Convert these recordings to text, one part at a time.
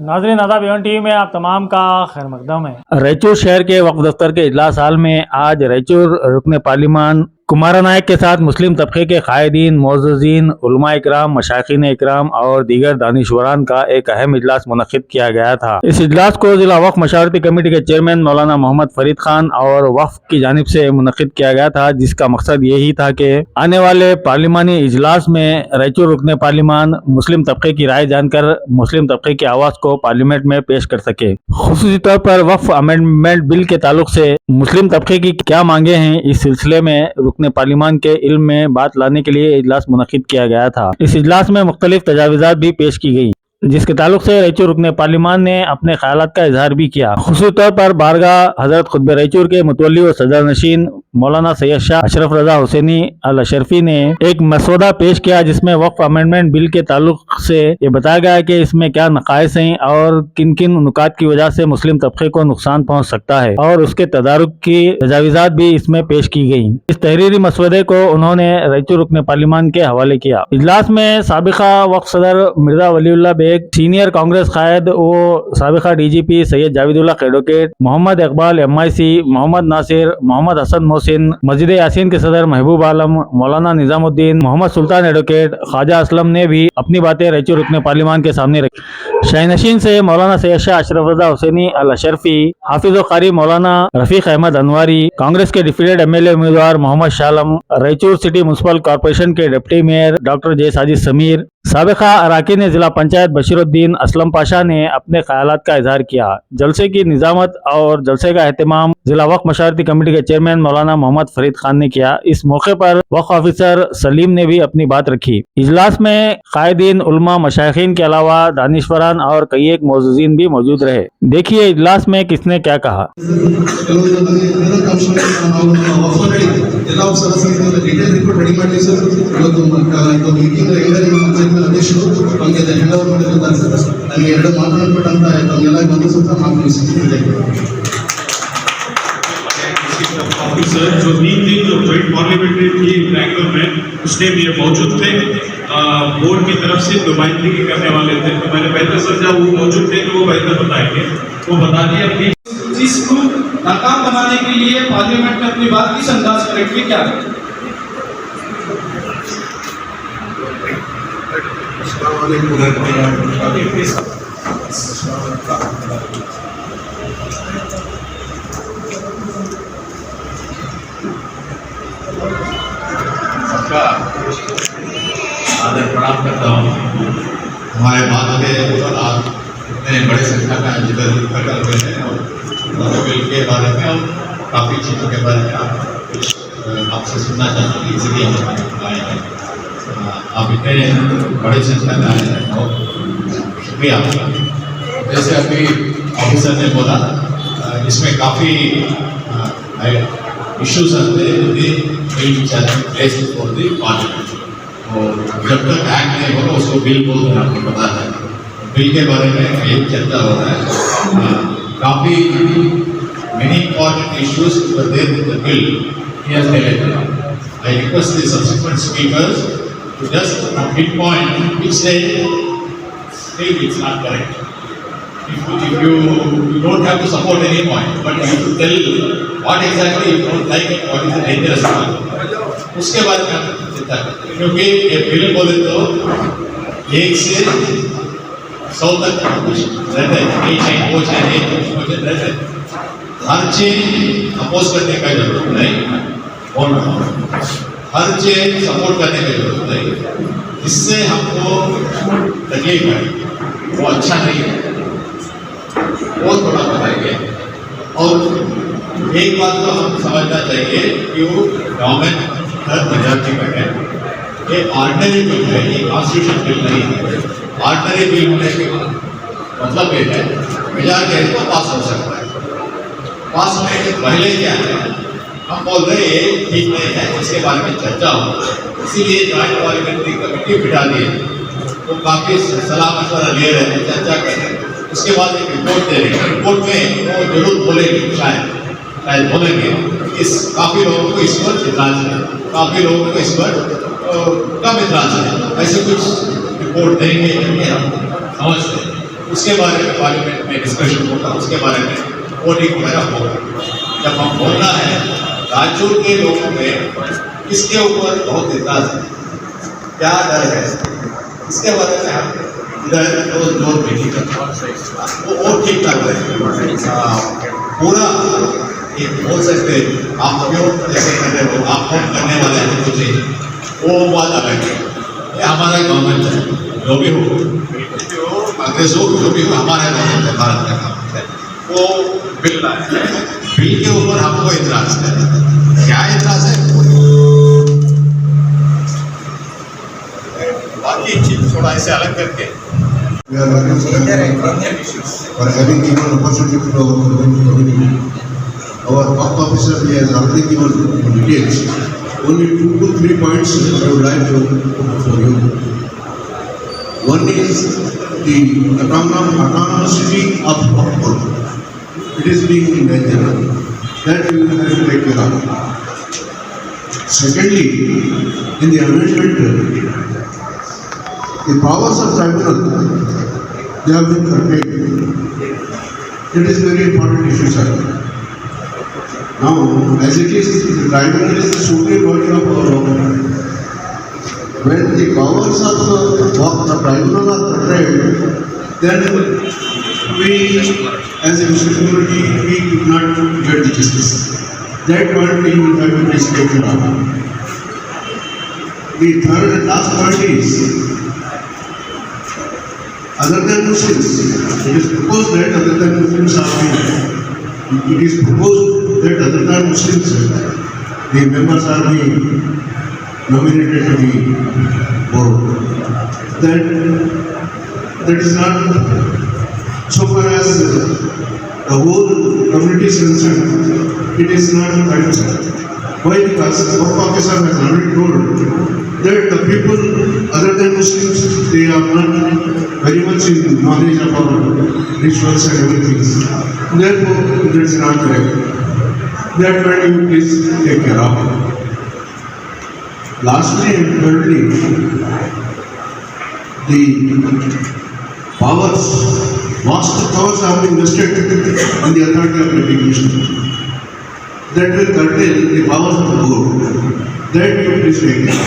नाज़रीन आदाब, Avon TV में आप तमाम का खैर मकदम है। रायचूर शहर के वक्फ दफ्तर के इजलास हाल में आज रायचूर रुकन पार्लिमान कुमारा नायक के साथ मुस्लिम तबके के कायदीन, मोअज़्ज़िज़ीन, उलमा इकराम, मशाइखीन इकराम और दीगर दानिशवरान का एक अहम इजलास मुनक़्क़िद किया गया था। इस इजलास को जिला वक्फ मशावरती कमेटी के चेयरमैन मौलाना मोहम्मद फरीद खान और वक्फ की जानिब से मुनक़्क़िद किया गया था, जिसका मकसद यही था कि आने वाले पार्लिमानी इजलास में रायचूर रुकन पार्लिमान मुस्लिम तबके की राय जानकर मुस्लिम तबके की आवाज़ को पार्लियामेंट में पेश कर सके। खुसूसी तौर पर वक्फ अमेंडमेंट बिल के ताल्लुक से मुस्लिम तबके की क्या मांगे हैं, इस सिलसिले में रुकन पार्लिमान के इल्म में बात लाने के लिए इजलास मुनक़्क़िद किया गया था। इस इजलास में मुख्तलिफ तजावीज़ात भी पेश की गई, जिसके ताल्लुक से रायचूर रुकन पार्लिमान ने अपने ख्यालात का इजहार भी किया। खुसूसी तौर पर बारगाह हजरत खुतब रायचूर के मुतवल्ली व सदर नशीन मौलाना सैयद शाह अशरफ रजा हुसैनी अल अशरफी ने एक मसौदा पेश किया, जिसमें वक्फ अमेंडमेंट बिल के ताल्लुक से ये बताया गया कि इसमें क्या नकाइस हैं और किन किन नुकात की वजह से मुस्लिम तबके को नुकसान पहुंच सकता है, और उसके तदारुक की तजावीज़ात भी इसमें पेश की गई। इस तहरीरी मसौदे को उन्होंने रायचूर रुकन पार्लिमान के हवाले किया। इजलास में साबिका वक्फ सदर मिर्जा वलीउल्लाह बेग, सीनियर कांग्रेस कायद व साबिका DGP Syed Javedullah advocate, Mohammed Iqbal MIC, Mohammed Nasir, Mohammed Hasan Mohsin, मस्जिद यासीन के सदर महबूब आलम, मौलाना निजामुद्दीन, मोहम्मद सुल्तान एडवोकेट, ख्वाजा असलम ने भी अपनी बातें रायचूर रुकन पार्लिमान के सामने रखी। शाहीनशीन से मौलाना सैयद शाह अशरफ रजा हुसैनी अल अशरफी, हाफिज कारी मौलाना रफीक अहमद अनवारी, कांग्रेस के डिप्टी MLA उम्मीदवार मोहम्मद शालम, रायचूर सिटी म्यूनसिपल कॉर्पोरेशन के डिप्टी मेयर डॉक्टर जे साजिद समीर, साबिका अराकीन जिला पंचायत बशीरुद्दीन असलम पाशा ने अपने ख्यालात का इजहार किया। जलसे की निजामत और जलसे का एहतमाम जिला वक्फ मशावरती कमेटी के चेयरमैन मौलाना मोहम्मद फरीद खान ने किया। इस मौके पर वक्फ ऑफिसर सलीम ने भी अपनी बात रखी। इजलास में कायदीन, उलमा, मशाइखीन के अलावा दानिशवरान और कई एक मोअज़्ज़िज़ीन भी मौजूद रहे। देखिए इजलास में किसने क्या कहा। ಅಧ್ಯಕ್ಷರು ನಮಗೆ ಹ್ಯಾಂಡ್ ಓವರ್ ಮಾಡಿರುತ್ತಾರೆ ಸರ್. ನನಗೆ ಎರಡು ಮಾತನಾಡಬೇಕಂತ ತಮಗೆಲ್ಲ ಗಮನಿಸುತ್ತಾ ಮಾತನಾಡಿಸುತ್ತಿದ್ದೇನೆ. ऑफिसर जो 3 दिन जो जॉइंट पार्लियामेंट्री थी बैंगलोर में, उसने भी मौजूद थे, बोर्ड की तरफ से नुमाइंदगी करने वाले थे। तो मैंने बेहतर समझा वो मौजूद थे तो वो बेहतर बताएंगे। वो बता दिया कि जिसको नाकाम बनाने के लिए पार्लियामेंट में अपनी बात किस अंदाज में रखी, क्या सबका आदर प्रणाम करता हूँ। हमारे बात के आज इतने बड़े संख्या में जिधर इकट्ठा हुए हैं और बिल के बारे में और काफ़ी चीज़ों के बारे में कुछ आपसे सुनना चाहते हैं, इसलिए हम आए हैं। आप इतने बड़ी संख्या में आए हैं और शुक्रिया आपका। जैसे अभी ऑफिसर ने बोला, इसमें काफ़ी इश्यूज आते हैं फॉर दी पार्लियामेंट, और जब तक एक्ट नहीं होगा उसको बिल बोलते हैं, आपको पता है। बिल के बारे में एक चर्चा हो रहा है, काफ़ी many important issues were there with the bill here highlighted. I request the subsequent speakers to just pinpoint which say it's not correct. If you don't have to support any point, but you have to tell what exactly you don't like and what is the dangerous one. उसके बाद में हम चिंता करते हैं, क्योंकि ये bill बोले तो 1 से 100 तक कुछ रहता है, वो चाहिए रहता है। हर चीज अपोज करने का जरूरत नहीं, और हर चीज सपोर्ट करने की जरूरत नहीं। इससे हमको तकलीफ है, वो अच्छा नहीं है, वो थोड़ा बताएंगे। और एक बात तो हम समझना चाहिए कि वो गवर्नमेंट हर मेजॉरिटी में है। ये ऑर्डिनरी बिल है, ये कॉन्स्टिट्यूशन बिल नहीं है। ऑर्डिनरी बिल होने के मतलब ये है मेजॉरिटी है तो पास हो सकता है। पास होने के पहले क्या है, हम बोल रहे हैं ठीक नहीं है, इसके बारे में चर्चा हो, इसीलिए जॉइंट पार्लियामेंट्री कमेटी बिठा दी है। तो काफ़ी सलाह मशवरा ले रहे हैं, चर्चा कर रहे हैं, उसके बाद एक रिपोर्ट दे रहे हैं। रिपोर्ट में वो जरूर बोलेंगे, शायद बोलेंगे इस काफ़ी लोगों को इस पर इतराज है, काफ़ी लोगों को इस पर कम इतराज है, ऐसे कुछ रिपोर्ट देंगे हम समझते हैं। उसके बारे में पार्लियामेंट में डिस्कशन होगा, उसके बारे में वोटिंग वगैरह होगा। जब हम बोलना है रायचूर के लोगों में इसके ऊपर बहुत इतराज है, क्या डर है, इसके बारे में हम इधर रोज जोर मीटिंग करते वो और ठीक ठाक रहे। पूरा ये बोल सकते आप क्यों जैसे कर रहे हो, आप कौन करने वाले हैं कुछ वो बात अलग है। ये हमारा गवर्नमेंट है, जो भी हो कांग्रेस हो जो भी हो, हमारा गवर्नमेंट है, भारत का गवर्नमेंट है। वो बिल लाए, बिल के ऊपर हमको इतराज है। क्या इतराज है? बाकी चीज थोड़ा ऐसे अलग करके We are working for having given opportunity to our community. Our top officer has already given details. Only 2 to 3 points I would like to put for you. One is the autonomous city of Rockport. It is being in danger. That we will have to take care of. Secondly, in the amendment, the powers of tribunal, they have been curtailed. It is very important issue, sir. Now, as it is, the tribunal is the supreme body of our government. When the powers of the tribunal are curtailed, then we, as a Muslim community, we could not get the justice. That point we will have to take care of. The third and last point is, other than Muslims, it is proposed that other than Muslims are being, it is proposed that other than Muslims, the members are being nominated to the board. That is not, so far as the whole community is concerned, it is not right. Why? Because our officer has already told that the people other than Muslims, they are not very much in knowledge of our rituals and everything. Therefore, that is not correct. That point you please take care of. Lastly and thirdly, the powers, vast powers have been vested in the authority of litigation. That will curtail the powers of the board. That you please take care of.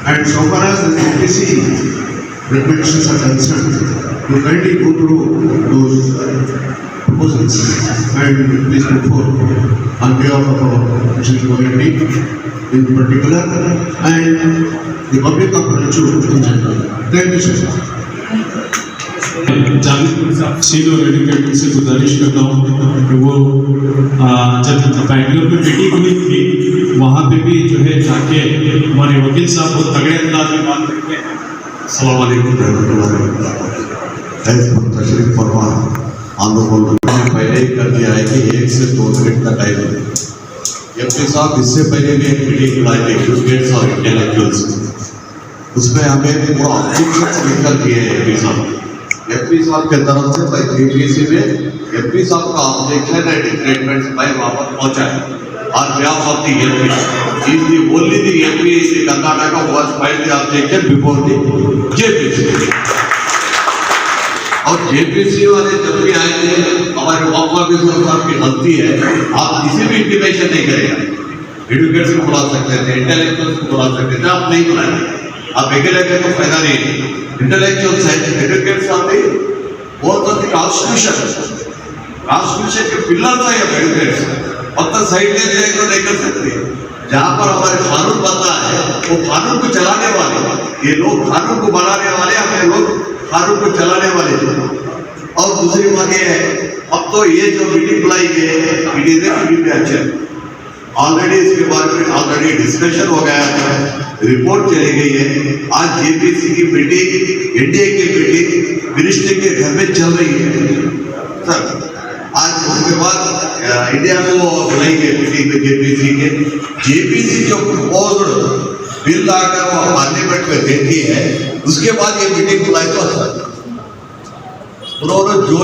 And so far as the JPC recommendations are concerned, you kindly go through those proposals and please move forward on behalf of our Muslim community in particular and the public of Ranchur in general. Thank you, sir. Javed senior advocate से गुजारिश करता हूँ कि वो जब बैंगलोर में meeting हुई थी वहाँ पे भी जो है जाके हमारे वकील साहब बहुत तगड़े अंदाज में बात करते हैं। अस्सलाम वालेकुम तशरीफ फरमा हम लोगों ने पहले ही कर दिया है कि 1 से 2 मिनट का टाइम है। एमपी साहब इससे पहले भी एक मीटिंग बुलाई थी एजुकेट्स और इंटेलेक्चुअल्स, उसमें हमें पूरा ऑब्जेक्शन निकल दिए हैं एमपी साहब के तरफ से भाई जेपीसी में एमपी साहब का ऑब्जेक्शन एंड स्टेटमेंट्स मैं वहाँ पर पहुँचा है on behalf of the MP. He is the only the MP in Karnataka who has filed the objection before the JPC. और JPC वाले जब भी आए थे हमारे ऑफिसर साहब की गलती है, आप किसी भी इंटीमेशन नहीं करेगा। एडवोकेट्स को बुला सकते थे, इंटेलेक्चुअल्स को बुला सकते थे, आप नहीं बुलाए। आप अकेले के तो फायदा नहीं है। इंटेलेक्चुअल्स है, एडवोकेट्स आते बहुत अधिक कॉन्स्टिट्यूशन के पिलर्स है एडवोकेट्स। मतलब साइड में जाएगा तो नहीं कर सकते। जहाँ पर हमारे कानून बनता है वो कानून को चलाने वाले, ये लोग कानून को बनाने वाले, अपने लोग कानून को चलाने वाले। और दूसरी बात ये है, अब तो ये जो मीटिंग बुलाई गई है इट इज ए प्रीटेंशन। ऑलरेडी इसके बारे में ऑलरेडी डिस्कशन हो गया है, रिपोर्ट चली गई है। आज जेपीसी की मीटिंग, एनडीए की मीटिंग मिनिस्ट्री के घर में चल रही है सर। आज उसके बाद इंडिया को बुलाएंगे मीटिंग में जेपीसी जो प्रपोज्ड बिल लाकर वो पार्लियामेंट में देती है, उसके बाद ये मीटिंग बुलाई तो अच्छा। उन्होंने जो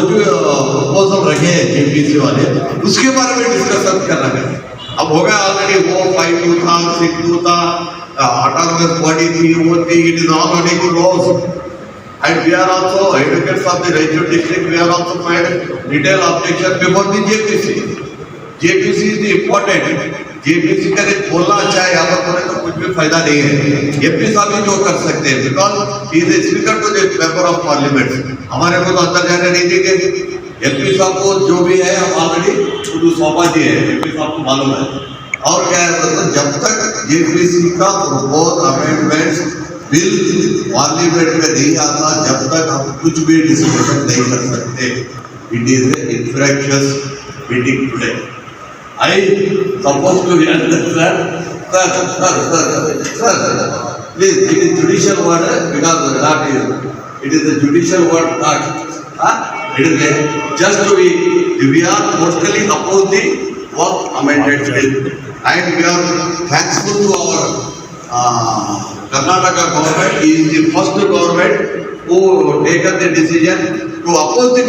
प्रपोजल रखे हैं जेपीसी वाले उसके बारे में डिस्कशन करना है। अब हो गया ऑलरेडी, वो 5-2 था, 6-2 था, ऑटोनोमस बॉडी थी, वो थी, it is already good rose. And we are also advocates of the Raichur district. We are also made detailed objection before the JPC. JPC is the important. JPC का एक बोलना अच्छा है, यहाँ पर बोले तो कुछ भी फायदा नहीं है। एमपी साहब ही जो कर सकते हैं, because he is a speaker to the member of parliament. हमारे को तो अंदर जाने नहीं देंगे। एमपी साहब को जो भी है हम ऑलरेडी उनको सौंपा दिए हैं, एमपी साहब को मालूम है। और क्या है तो जब तक JPC का प्रपोज अमेंडमेंट्स बिल पार्लियामेंट में नहीं आता, जब तक हम कुछ भी डिस्कशन नहीं कर सकते। It is a infractions meeting today. I supposed to be understand, sir, please, it is judicial word because that it is a judicial word that, it is a, just to be, we are totally opposed the work amended bill, and we are thankful to our Karnataka government. He is the first government who taken the decision to oppose the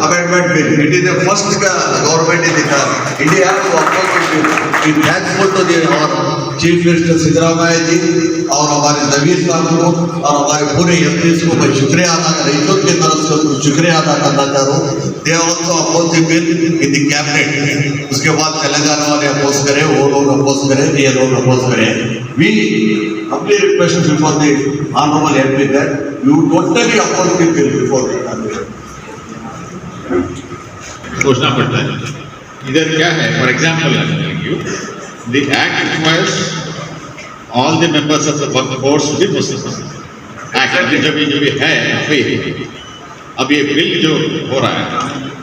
amendment bill. It is the first government in India to oppose the bill. We are thankful to our Chief Minister Siddaramaiah ji और हमारे नवीन साहब को और हमारे पूरे MPS को मैं शुक्रिया अदा रईचूर की तरफ से उनको शुक्रिया अदा करना चाह रहा हूँ। They also oppose the bill in the cabinet. उसके बाद तेलंगाना वाले अपोज करें, वो लोग अपोज करें, ये लोग अपोज करें। वी अपनी request before the honourable MP that you totally oppose the bill before the सोचना पड़ता है। इधर क्या है, for example the act requires all the members of the work force to be Muslim. Act जो भी है वही। अब ये बिल जो हो रहा है,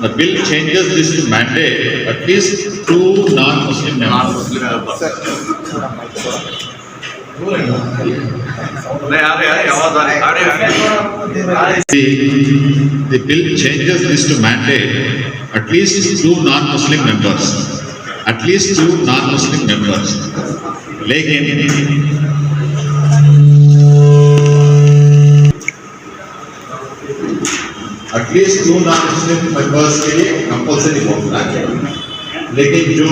the bill changes this to mandate at least 2 non Muslim members. The bill changes this to mandate at least 2 non-Muslim members. At least 2 non-Muslim members. लेकिन at least 2 non-Muslim members के लिए कंपल्सरी होना चाहिए। लेकिन जो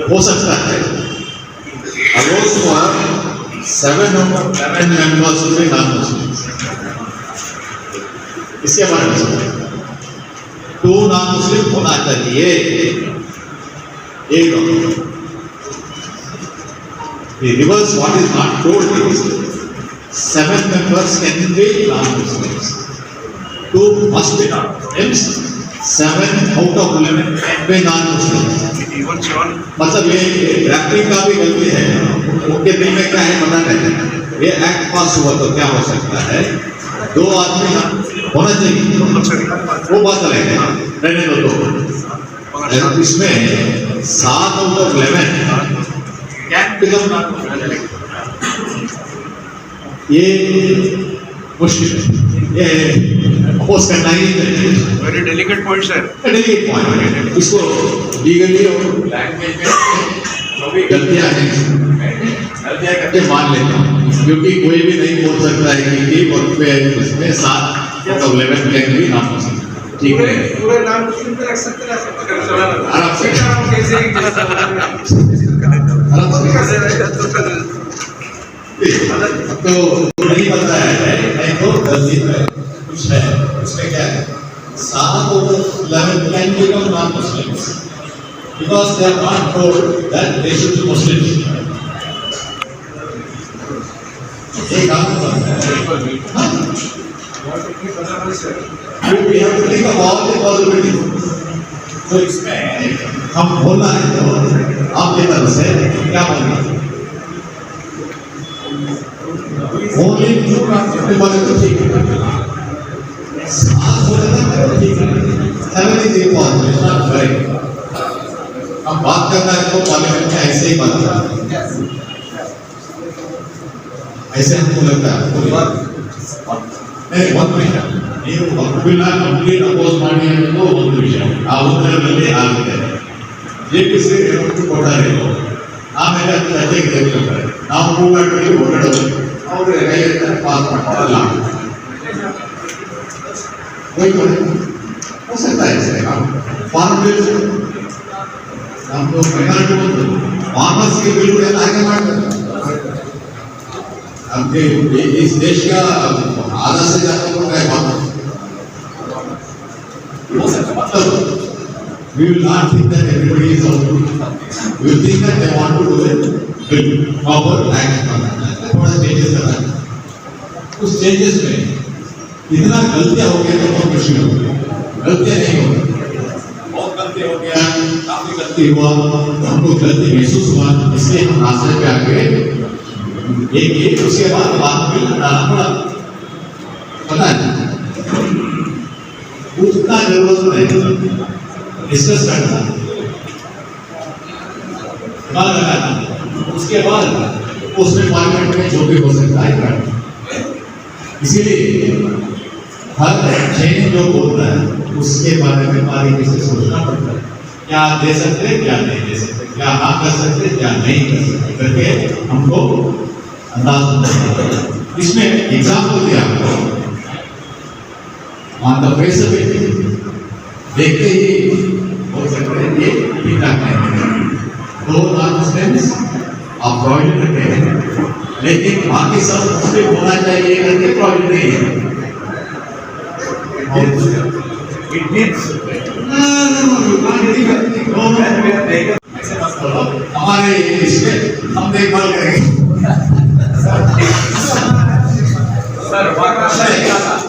हो सकता है, allows for 7 out of 11 members to be non-Muslims. इसके बारे में 2 non-Muslim होना चाहिए। एक the reverse what is not told is 7 members can be non-Muslims. 2 must be non-Muslims. 7 out of 11 can be non-Muslims. मतलब ये ड्राफ्टिंग का भी गलती है। उनके दिल में क्या है पता नहीं। ये एक्ट पास हुआ तो क्या हो सकता है, 2 आदमी होना चाहिए, वो बात अलग है। रहने दो तो इसमें 7 out of 11 can become non. ये मुश्किल है, ये अपोज करना ही चाहिए। Very delicate point sir. Delicate point, इसको लीगली और लैंग्वेज में जो भी गलतियां करके मान लेते हैं, क्योंकि कोई भी नहीं बोल सकता है कि वक्त पे उसमें 7 out of 11 कैन भी नॉन मुस्लिम। ठीक है, पूरे नाम मुस्लिम पे रख सकते हैं, तो नहीं पता है, नहीं तो गलती है कुछ है। उसमें क्या है, 7 out of 11 can become non-Muslims because they are not told that they should be Muslims. एक काम करना है, we have to think of all the possibilities. तो इसमें हम बोलना है तो आपकी तरफ से क्या बोलना है? Only 2 non-Muslim बोले तो ठीक है, 7 बोले तो ठीक है, 7 is important, it's not right. हम बात करना है तो पार्लियामेंट में ऐसे ही बात करना है, ऐसे हमको लगता है। तो नहीं, 1 मिनट ನೀವು ಬಿಲ್ ಕಂಪ್ಲೀಟ್ ಅಪೋಸ್ ಮಾಡಿ ಅನ್ನೋದು ಒಂದು ವಿಷಯ। ಆ ಉತ್ತರದಲ್ಲಿ ಆಗುತ್ತೆ, JPC ಕೊಟ್ಟಾರೆ, ಆಮೇಲೆ ಅದು ಚರ್ಚೆಗೆ ತೆಗೆದುಕೊಳ್ತಾರೆ, ನಾವು ಮೂವ್ಮೆಂಟ್ಗೆ ಹೊರಡೋದು, ಅವರು ಕೈ ಪಾಸ್ ಮಾಡ್ತಾರಲ್ಲ, हो सकता है ऐसे फॉर्म बिल नಮ್ಮದು ಮೈನಾರಿಟಿ ಬಂದು ಫಾರ್ಮರ್ಸ್ಗೆ ಬಿಲ್ ಆಯ್ಕೆ ಮಾಡ್ತಾರೆ, हमके इस देश का आधा से ज्यादा लोग है मतलब we will not think that everybody is out to do something. We will think that they want to do it with proper action. थोड़ा चेंजेस करना है। उस चेंजेस में इतना गलतियां हो गई तो बहुत खुशी हो गई। गलतियां नहीं हो गई, बहुत गलती हो गया, काफी गलती हुआ, हमको गलती महसूस हुआ, इसलिए हम रास्ते पे आ गए। एक उसके बाद बात भी डालना पड़ा, पता है उतना जरूरत नहीं डिस्कस करना, उसके बाद उसमें पार्लियामेंट में जो भी हो सकता है करना। इसीलिए हर चेंज जो बोलता है उसके बारे में बारीकी से सोचना पड़ता है, क्या आप दे सकते हैं, क्या नहीं दे सकते, क्या आप कर सकते हैं, क्या नहीं कर सकते करके हमको अंदाज होना चाहिए। इसमें एग्जाम्पल दिया आपको on the face of it, देखते ही हो सकते हैं ये ठीक ठाक नहीं, दो नॉन मुस्लिम्स आप प्रॉब्लम रखते हैं, लेकिन बाकी सब मुस्लिम होना चाहिए करके प्रॉब्लम नहीं है। इट नीड्स हमारे इसमें हम देखभाल करेंगे। सर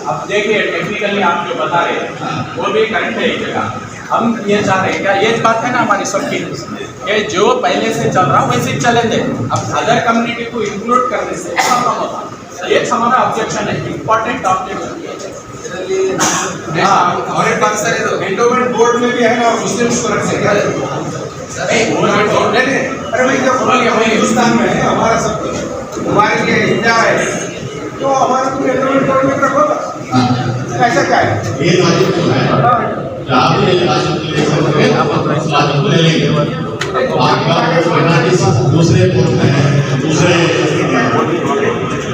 अब देखिए टेक्निकली आप जो बता रहे हैं वो भी करेक्ट है एक जगह। हम ये चाह रहे हैं क्या, ये बात है ना हमारी सबकी कि जो पहले से चल रहा वैसे ही चले दे, अब अदर कम्युनिटी को इंक्लूड करने से प्रॉब्लम होता, ये हमारा ऑब्जेक्शन है, इम्पोर्टेंट ऑब्जेक्शन। और एक बात सर, एंडोमेंट बोर्ड में भी है ना मुस्लिम्स को रख सकते हैं। अरे भाई जब हिंदुस्तान में है हमारा सब कुछ, हमारे लिए इंडिया है तो हमारा तो एंडोमेंट बोर्ड में रखो, ऐसा क्या है? ये लॉजिक तो है, आप ये लॉजिक ले सकते हैं, आप लॉजिक ले लेंगे। दूसरे बोर्ड में दूसरे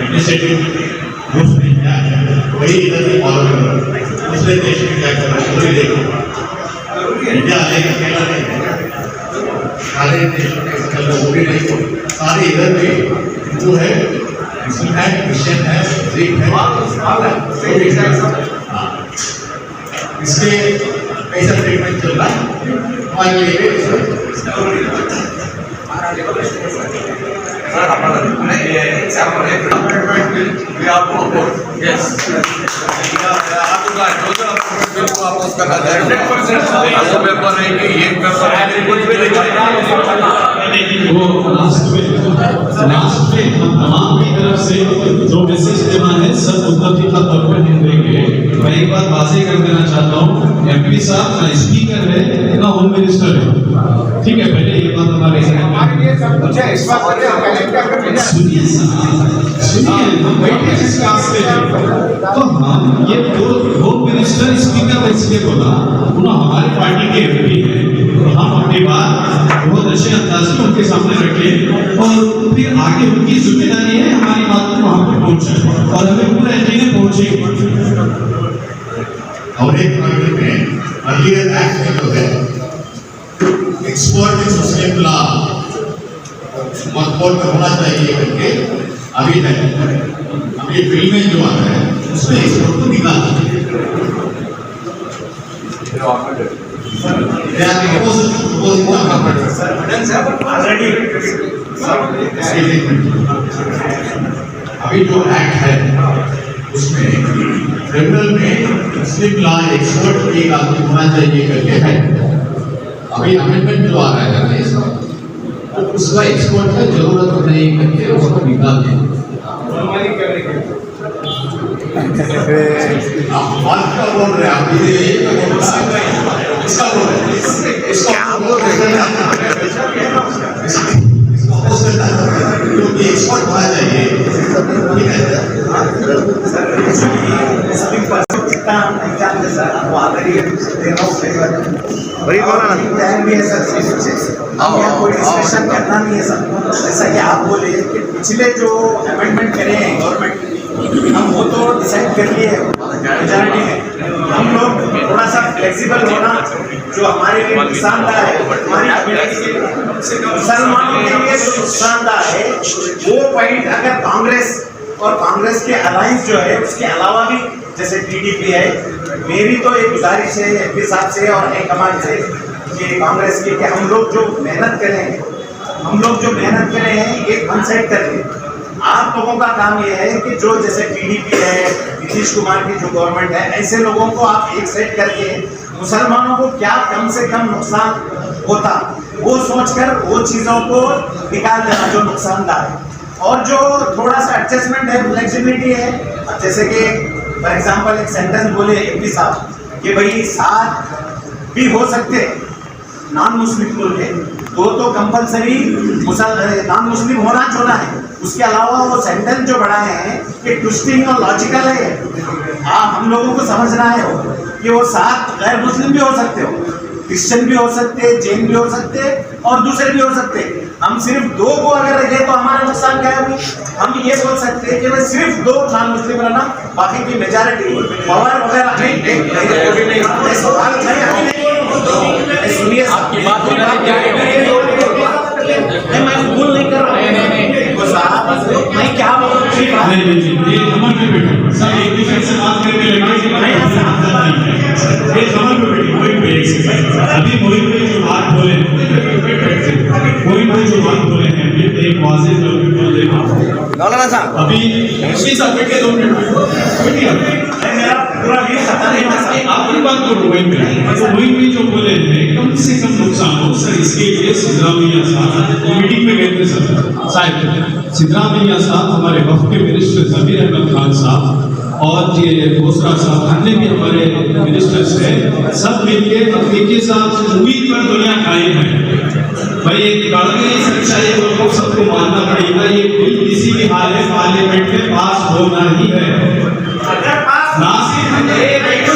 इनिशिएटिव ग्रुप्स में क्या है वही इधर भी फॉलो कर रहा है, दूसरे देश में क्या कर रहा है वही देखो। इंडिया एक अकेला नहीं है, सारे देशों में इसका वो भी नहीं, सारे इधर भी हिंदू है, मुस्लिम है, क्रिश्चियन है, सिख है, इसके ऐसा ट्रीटमेंट चल रहा है हमारे लिए। लास्ट में हम तमाम की तरफ से जो मैसेज देना है सब मुत्तफिका तौर पर हम देंगे। मैं एक बात वाज़ेह कर देना चाहता हूँ, एमपी साहब ना स्पीकर है ना होम मिनिस्टर है, ठीक है, पहले ये बात हमारे तो हम ये होम मिनिस्टर स्पीकर वैसे बोला, उन्होंने हमारी पार्टी के एमपी है, तो हम अपनी बात बहुत अच्छे अंदाज में उनके सामने रखें और फिर आगे उनकी जिम्मेदारी है हमारी बात को वहां पर पहुंचाए और हमें पूरा एजेंडा पहुंचे। और एक पॉइंट में अर्लियर एक्ट में जो है एक्सपर्ट इन मुस्लिम लॉ मकबूल होना चाहिए करके अभी नहीं, अभी बिल में जो आता है उसमें एक्सपर्ट को निकालना अभी जो एक्ट है उसमें क्रिमिनल में मुस्लिम लॉ एक्सपर्ट एक आदमी होना चाहिए करके है। अभी अमेंडमेंट जो आ रहा है तो उसका एक्सपर्ट का जरूरत नहीं करके उसको निकाल दें। आप बात का बोल रहे हैं, आप इसका बोल रहे हैं, क्योंकि एक्सपर्ट होना चाहिए, ठीक है। करना नहीं है सर, जैसा कि आप बोले कि पिछले जो अमेंडमेंट करे हैं गवर्नमेंट, हम वो तो डिसाइड कर लिए मेजॉरिटी में, हम लोग थोड़ा सा फ्लेक्सिबल होना जो हमारे लिए नुकसानदायक है, हमारी कम्युनिटी के मुसलमानों के लिए जो नुकसानदायक है वो पॉइंट अगर कांग्रेस और कांग्रेस के अलायंस जो है उसके अलावा भी जैसे टीडीपी है, मेरी तो एक गुजारिश है एमपी साहब से और हाईकमान से कि कांग्रेस की कि हम लोग जो मेहनत कर रहे हैं एक वन साइड कर लें। आप लोगों का काम ये है कि जो जैसे टीडीपी है, नीतीश कुमार की जो गवर्नमेंट है, ऐसे लोगों को आप एक साइड करके मुसलमानों को क्या कम से कम नुकसान होता वो सोचकर वो चीज़ों को निकाल देना जो नुकसानदार है। और जो थोड़ा सा एडजस्टमेंट है, फ्लेक्सिबिलिटी है, जैसे कि फॉर एग्जांपल एक सेंटेंस बोले एमपी साहब कि भाई 7 भी हो सकते नॉन मुस्लिम लोग हैं तो कंपलसरी नॉन मुस्लिम होना है। उसके अलावा वो सेंटेंस जो बढ़ाए हैं कि ट्विस्टिंग और लॉजिकल है। हम लोगों को समझना है कि वो 7 गैर मुस्लिम भी हो सकते हो, क्रिश्चियन भी हो सकते, जैन भी हो सकते और दूसरे भी हो सकते। हम सिर्फ 2 को अगर रखे तो हमारा नुकसान क्या है? हम ये बोल सकते हैं कि मैं सिर्फ 2 नॉन मुस्लिम रहना, बाकी की मेजॉरिटी पावर वगैरह सुनिए आपकी बात होने क्या मैं भूल नहीं कर रहा हूँ, मैं क्या बोल ये कमर पे बैठो सब एक दूसरे से बात करके अभी मोहित भाई जो बात बोले हैं ये एक वाज़ेह बोल मौलाना साहब अभी साहब बैठ के 2 मिनट मेरा पूरा ये खत्म नहीं हुआ साहब। आपकी बात करो वहीं पे जो बोले हैं कम से कम नुकसान हो सर, इसके लिए सिद्धरामैया साहब मीटिंग में गए थे सर साहब, सिद्धरामैया साहब हमारे वक्त के मिनिस्टर जमीर अहमद खान साहब और ये बोसरा साहब अन्य भी हमारे मिनिस्टर्स हैं, सब मिलके तकनीकी साहब उम्मीद पर दुनिया कायम है। भाई एक कड़वे सच्चाई को सबको मानना पड़ेगा, ये बिल किसी भी हाल में पार्लियामेंट में पास होना ही है। ना सिर्फ बैठो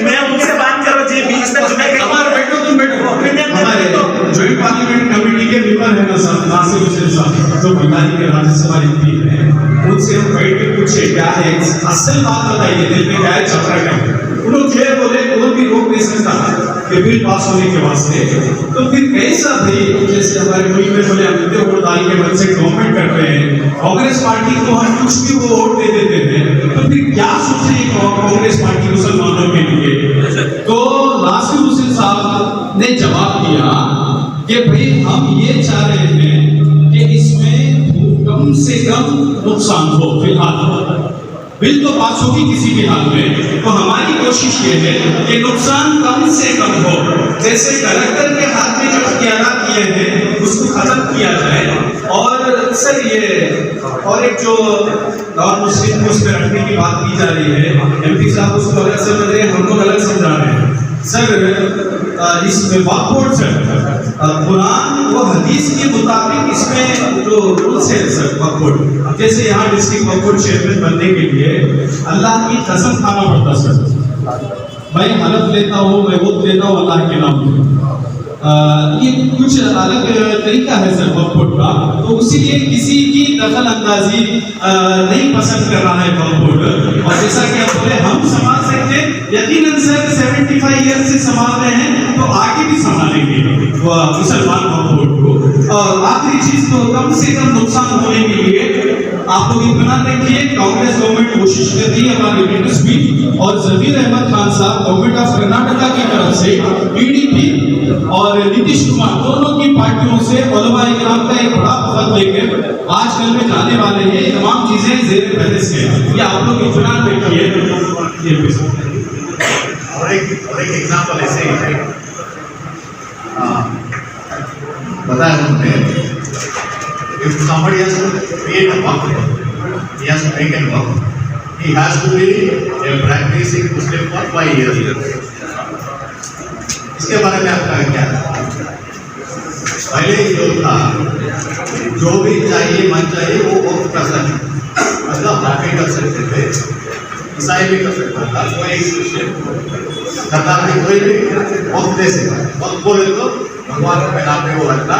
मैं उनसे बात करो जी, बीच में तुम्हें तुम बैठो हमारे जॉइंट पार्लियामेंट कमेटी के मेंबर है ना साहब नासिर हुसैन साहब जो बंगाली के राज्यसभा एमपी हैं, उनसे हम बैठ के पूछे क्या है असल बात बताइए, दिल में क्या है चल रहा है। उन्होंने फिर बोले कोई भी रोक नहीं सकता कि बिल पास होने के वास्ते, तो फिर कैसा भाई जैसे हमारे मुल्क में बोले हम वोट डाल के मन से गवर्नमेंट कर रहे हैं, कांग्रेस पार्टी को हम कुछ भी वो वोट दे देते हैं, तो फिर क्या सोचे कांग्रेस पार्टी मुसलमानों के लिए? तो नासिर हुसैन साहब ने जवाब दिया कि भाई हम ये चाह रहे हैं कि इसमें कम से कम नुकसान हो, फिलहाल बिल तो पास होगी किसी भी हाल में, तो हमारी कोशिश ये है कि नुकसान कम से कम हो। जैसे कलेक्टर के हाथ में जो इख्तियारात किए हैं उसको खत्म किया जाए। और सर ये और एक जो नॉन मुस्लिम को उसमें रखने की बात की जा रही है, एमपी साहब उसको अलग समझ रहे हैं, हम लोग अलग समझा रहे हैं सर। इसमें वक्फ बोर्ड सर कुरान व हदीस के मुताबिक इसमें जो रूल्स है सर वक्फ बोर्ड, जैसे यहाँ डिस्ट्रिक्ट वक्फ बोर्ड चेयरमैन बनने के लिए अल्लाह की कसम खाना पड़ता सर, मैं हलफ लेता हूँ, मैं वोट लेता हूँ अल्लाह के नाम में। ये कुछ अलग तरीका है सर वक्फ बोर्ड का, तो इसीलिए किसी की दखल अंदाजी नहीं पसंद कर रहा है वक्फ बोर्ड। और जैसा कि आप बोले हम संभाल सकते, यकीनन सर 75 ईयर से संभाल रहे हैं तो आगे भी संभालेंगे मुसलमान वक्फ बोर्ड को। और आखिरी चीज तो कम से कम नुकसान होने के लिए आप लोग इतना देखिए, कांग्रेस गवर्नमेंट कोशिश कर रही है हमारे लीडर्स भी, और जमीर अहमद खान साहब गवर्नमेंट ऑफ कर्नाटका की तरफ से टीडीपी और नीतीश कुमार दोनों की पार्टियों से उलमा इकराम का एक बड़ा वफद लेकर आजकल में जाने वाले हैं, तमाम चीजें जेर बहस है, ये आप लोग इतना देखिए। और एक एग्जांपल ऐसे ही है, बताया हमने if somebody has to create a waqf, he has to make a waqf, he has to be a practicing Muslim for 5 years. इसके बारे में आपका क्या है? पहले जो था जो भी चाहिए मन चाहिए वो वक्त कर सकते, मतलब बाकी कर सकते थे, ईसाई भी कर सकता था, कोई सरकार भी कोई भी वक्त दे सकता, वक्त बोले तो भगवान के नाम पे वो रखता,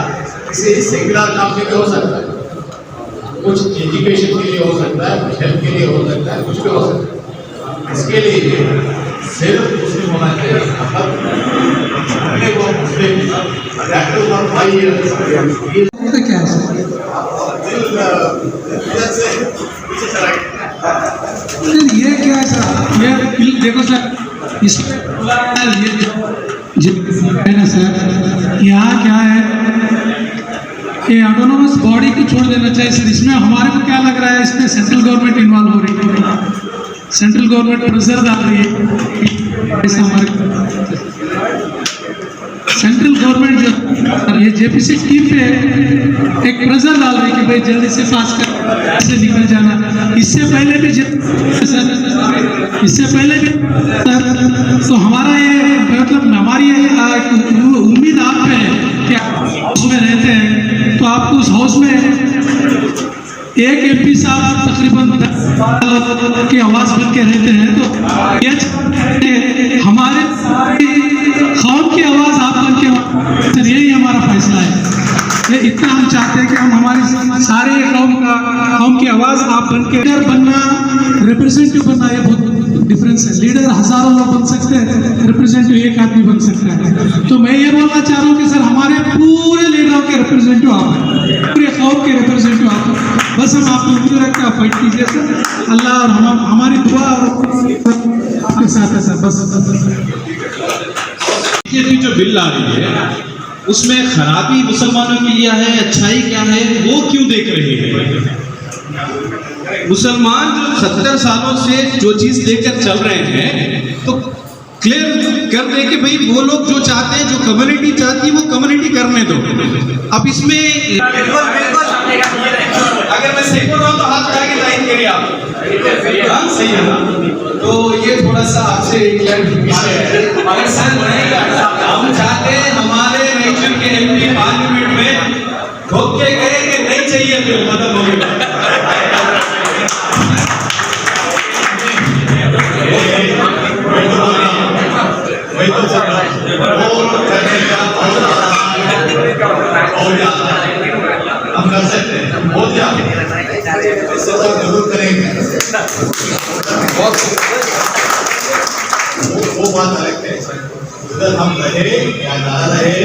किसी सेक्युलर काम के लिए हो सकता है, कुछ एजुकेशन के लिए हो सकता है, कुछ हेल्थ के लिए हो सकता है, कुछ भी हो सकता है। इसके लिए सिर्फ मुस्लिम होना चाहिए, अपने को मुस्लिम सर ये क्या है सर, ये बिल देखो सर, इसमें ये ना सर, यहाँ क्या है, ये ऑटोनोमस बॉडी को छोड़ देना चाहिए सर। इसमें हमारे को क्या लग रहा है, इसमें सेंट्रल गवर्नमेंट इन्वॉल्व हो रही है, सेंट्रल गवर्नमेंट प्रेशर डाल रही है ऐसा हमारे सेंट्रल गवर्नमेंट जो ये जेपीसी स्कीम पे एक प्रेशर डाल रही है कि भाई जल्दी से पास कर से निकल जाना। इससे पहले भी सर, इससे पहले भी सर, तो हमारा ये मतलब हमारी उम्मीद आप पे है कि आप हाउस में रहते हैं तो आपको उस हाउस में एक एमपी साहब तकरीबन की आवाज़ बन के रहते हैं, तो ये हमारे कौम की आवाज़ आप बन के, सर यही हमारा फैसला है। ये इतना हम चाहते हैं कि हम हमारी सारे कौम की आवाज़ आप बन के, लीडर बनना रिप्रेजेंटेटिव बनना ये बहुत डिफरेंस है। लीडर हज़ारों लोग बन सकते हैं, रिप्रेजेंटेटिव एक आदमी बन सकता है। तो मैं ये बोलना चाह रहा हूँ कि सर हमारे पूरे लीडरों के रिप्रेजेंटेटिव आप हैं, पूरे कौम के रिप्रेजेंटेटिव आप हैं। बस हम आपको उम्मीद रखते हैं, फाइट कीजिए सर, अल्लाह और हम हमारी दुआ और आपके साथ है सर। बस ये भी जो बिल आ रही है उसमें खराबी मुसलमानों की क्या है, अच्छाई क्या है, वो क्यों देख रहे हैं? मुसलमान जो 70 सालों से जो चीज लेकर चल रहे हैं तो क्लियर कर दे कि भाई वो लोग जो चाहते हैं, जो कम्युनिटी चाहती है वो कम्युनिटी करने दो। अब इसमें अगर मैं सही बोल रहा हूँ तो हाथ उठा के लाइन करिए आप, हाँ सही है ना? तो ये थोड़ा सा आपसे अगर सर हम चाहते हैं हमारे नेशन के एमपी पार्लियामेंट में ठोक के कहे कि नहीं चाहिए बिल खत्म हो गया। हम कर सकते हैं, बोल दिया इससे तो जरूर करेंगे। वो बात अलग है, उधर हम रहे या ना रहे,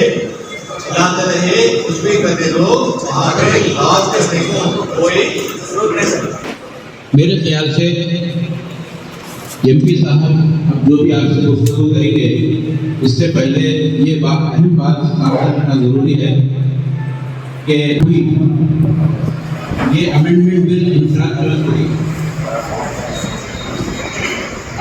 चलाते रहे, कुछ भी करते रहो, आगे लाभ करने को कोई मेरे ख्याल से एमपी साहब अब जो भी आपसे गुफ्तगू करेंगे, इससे पहले ये बात अहम बात सामने रखना जरूरी है कि ये अमेंडमेंट बिल इंफ्रास्ट्रक्चर हुई।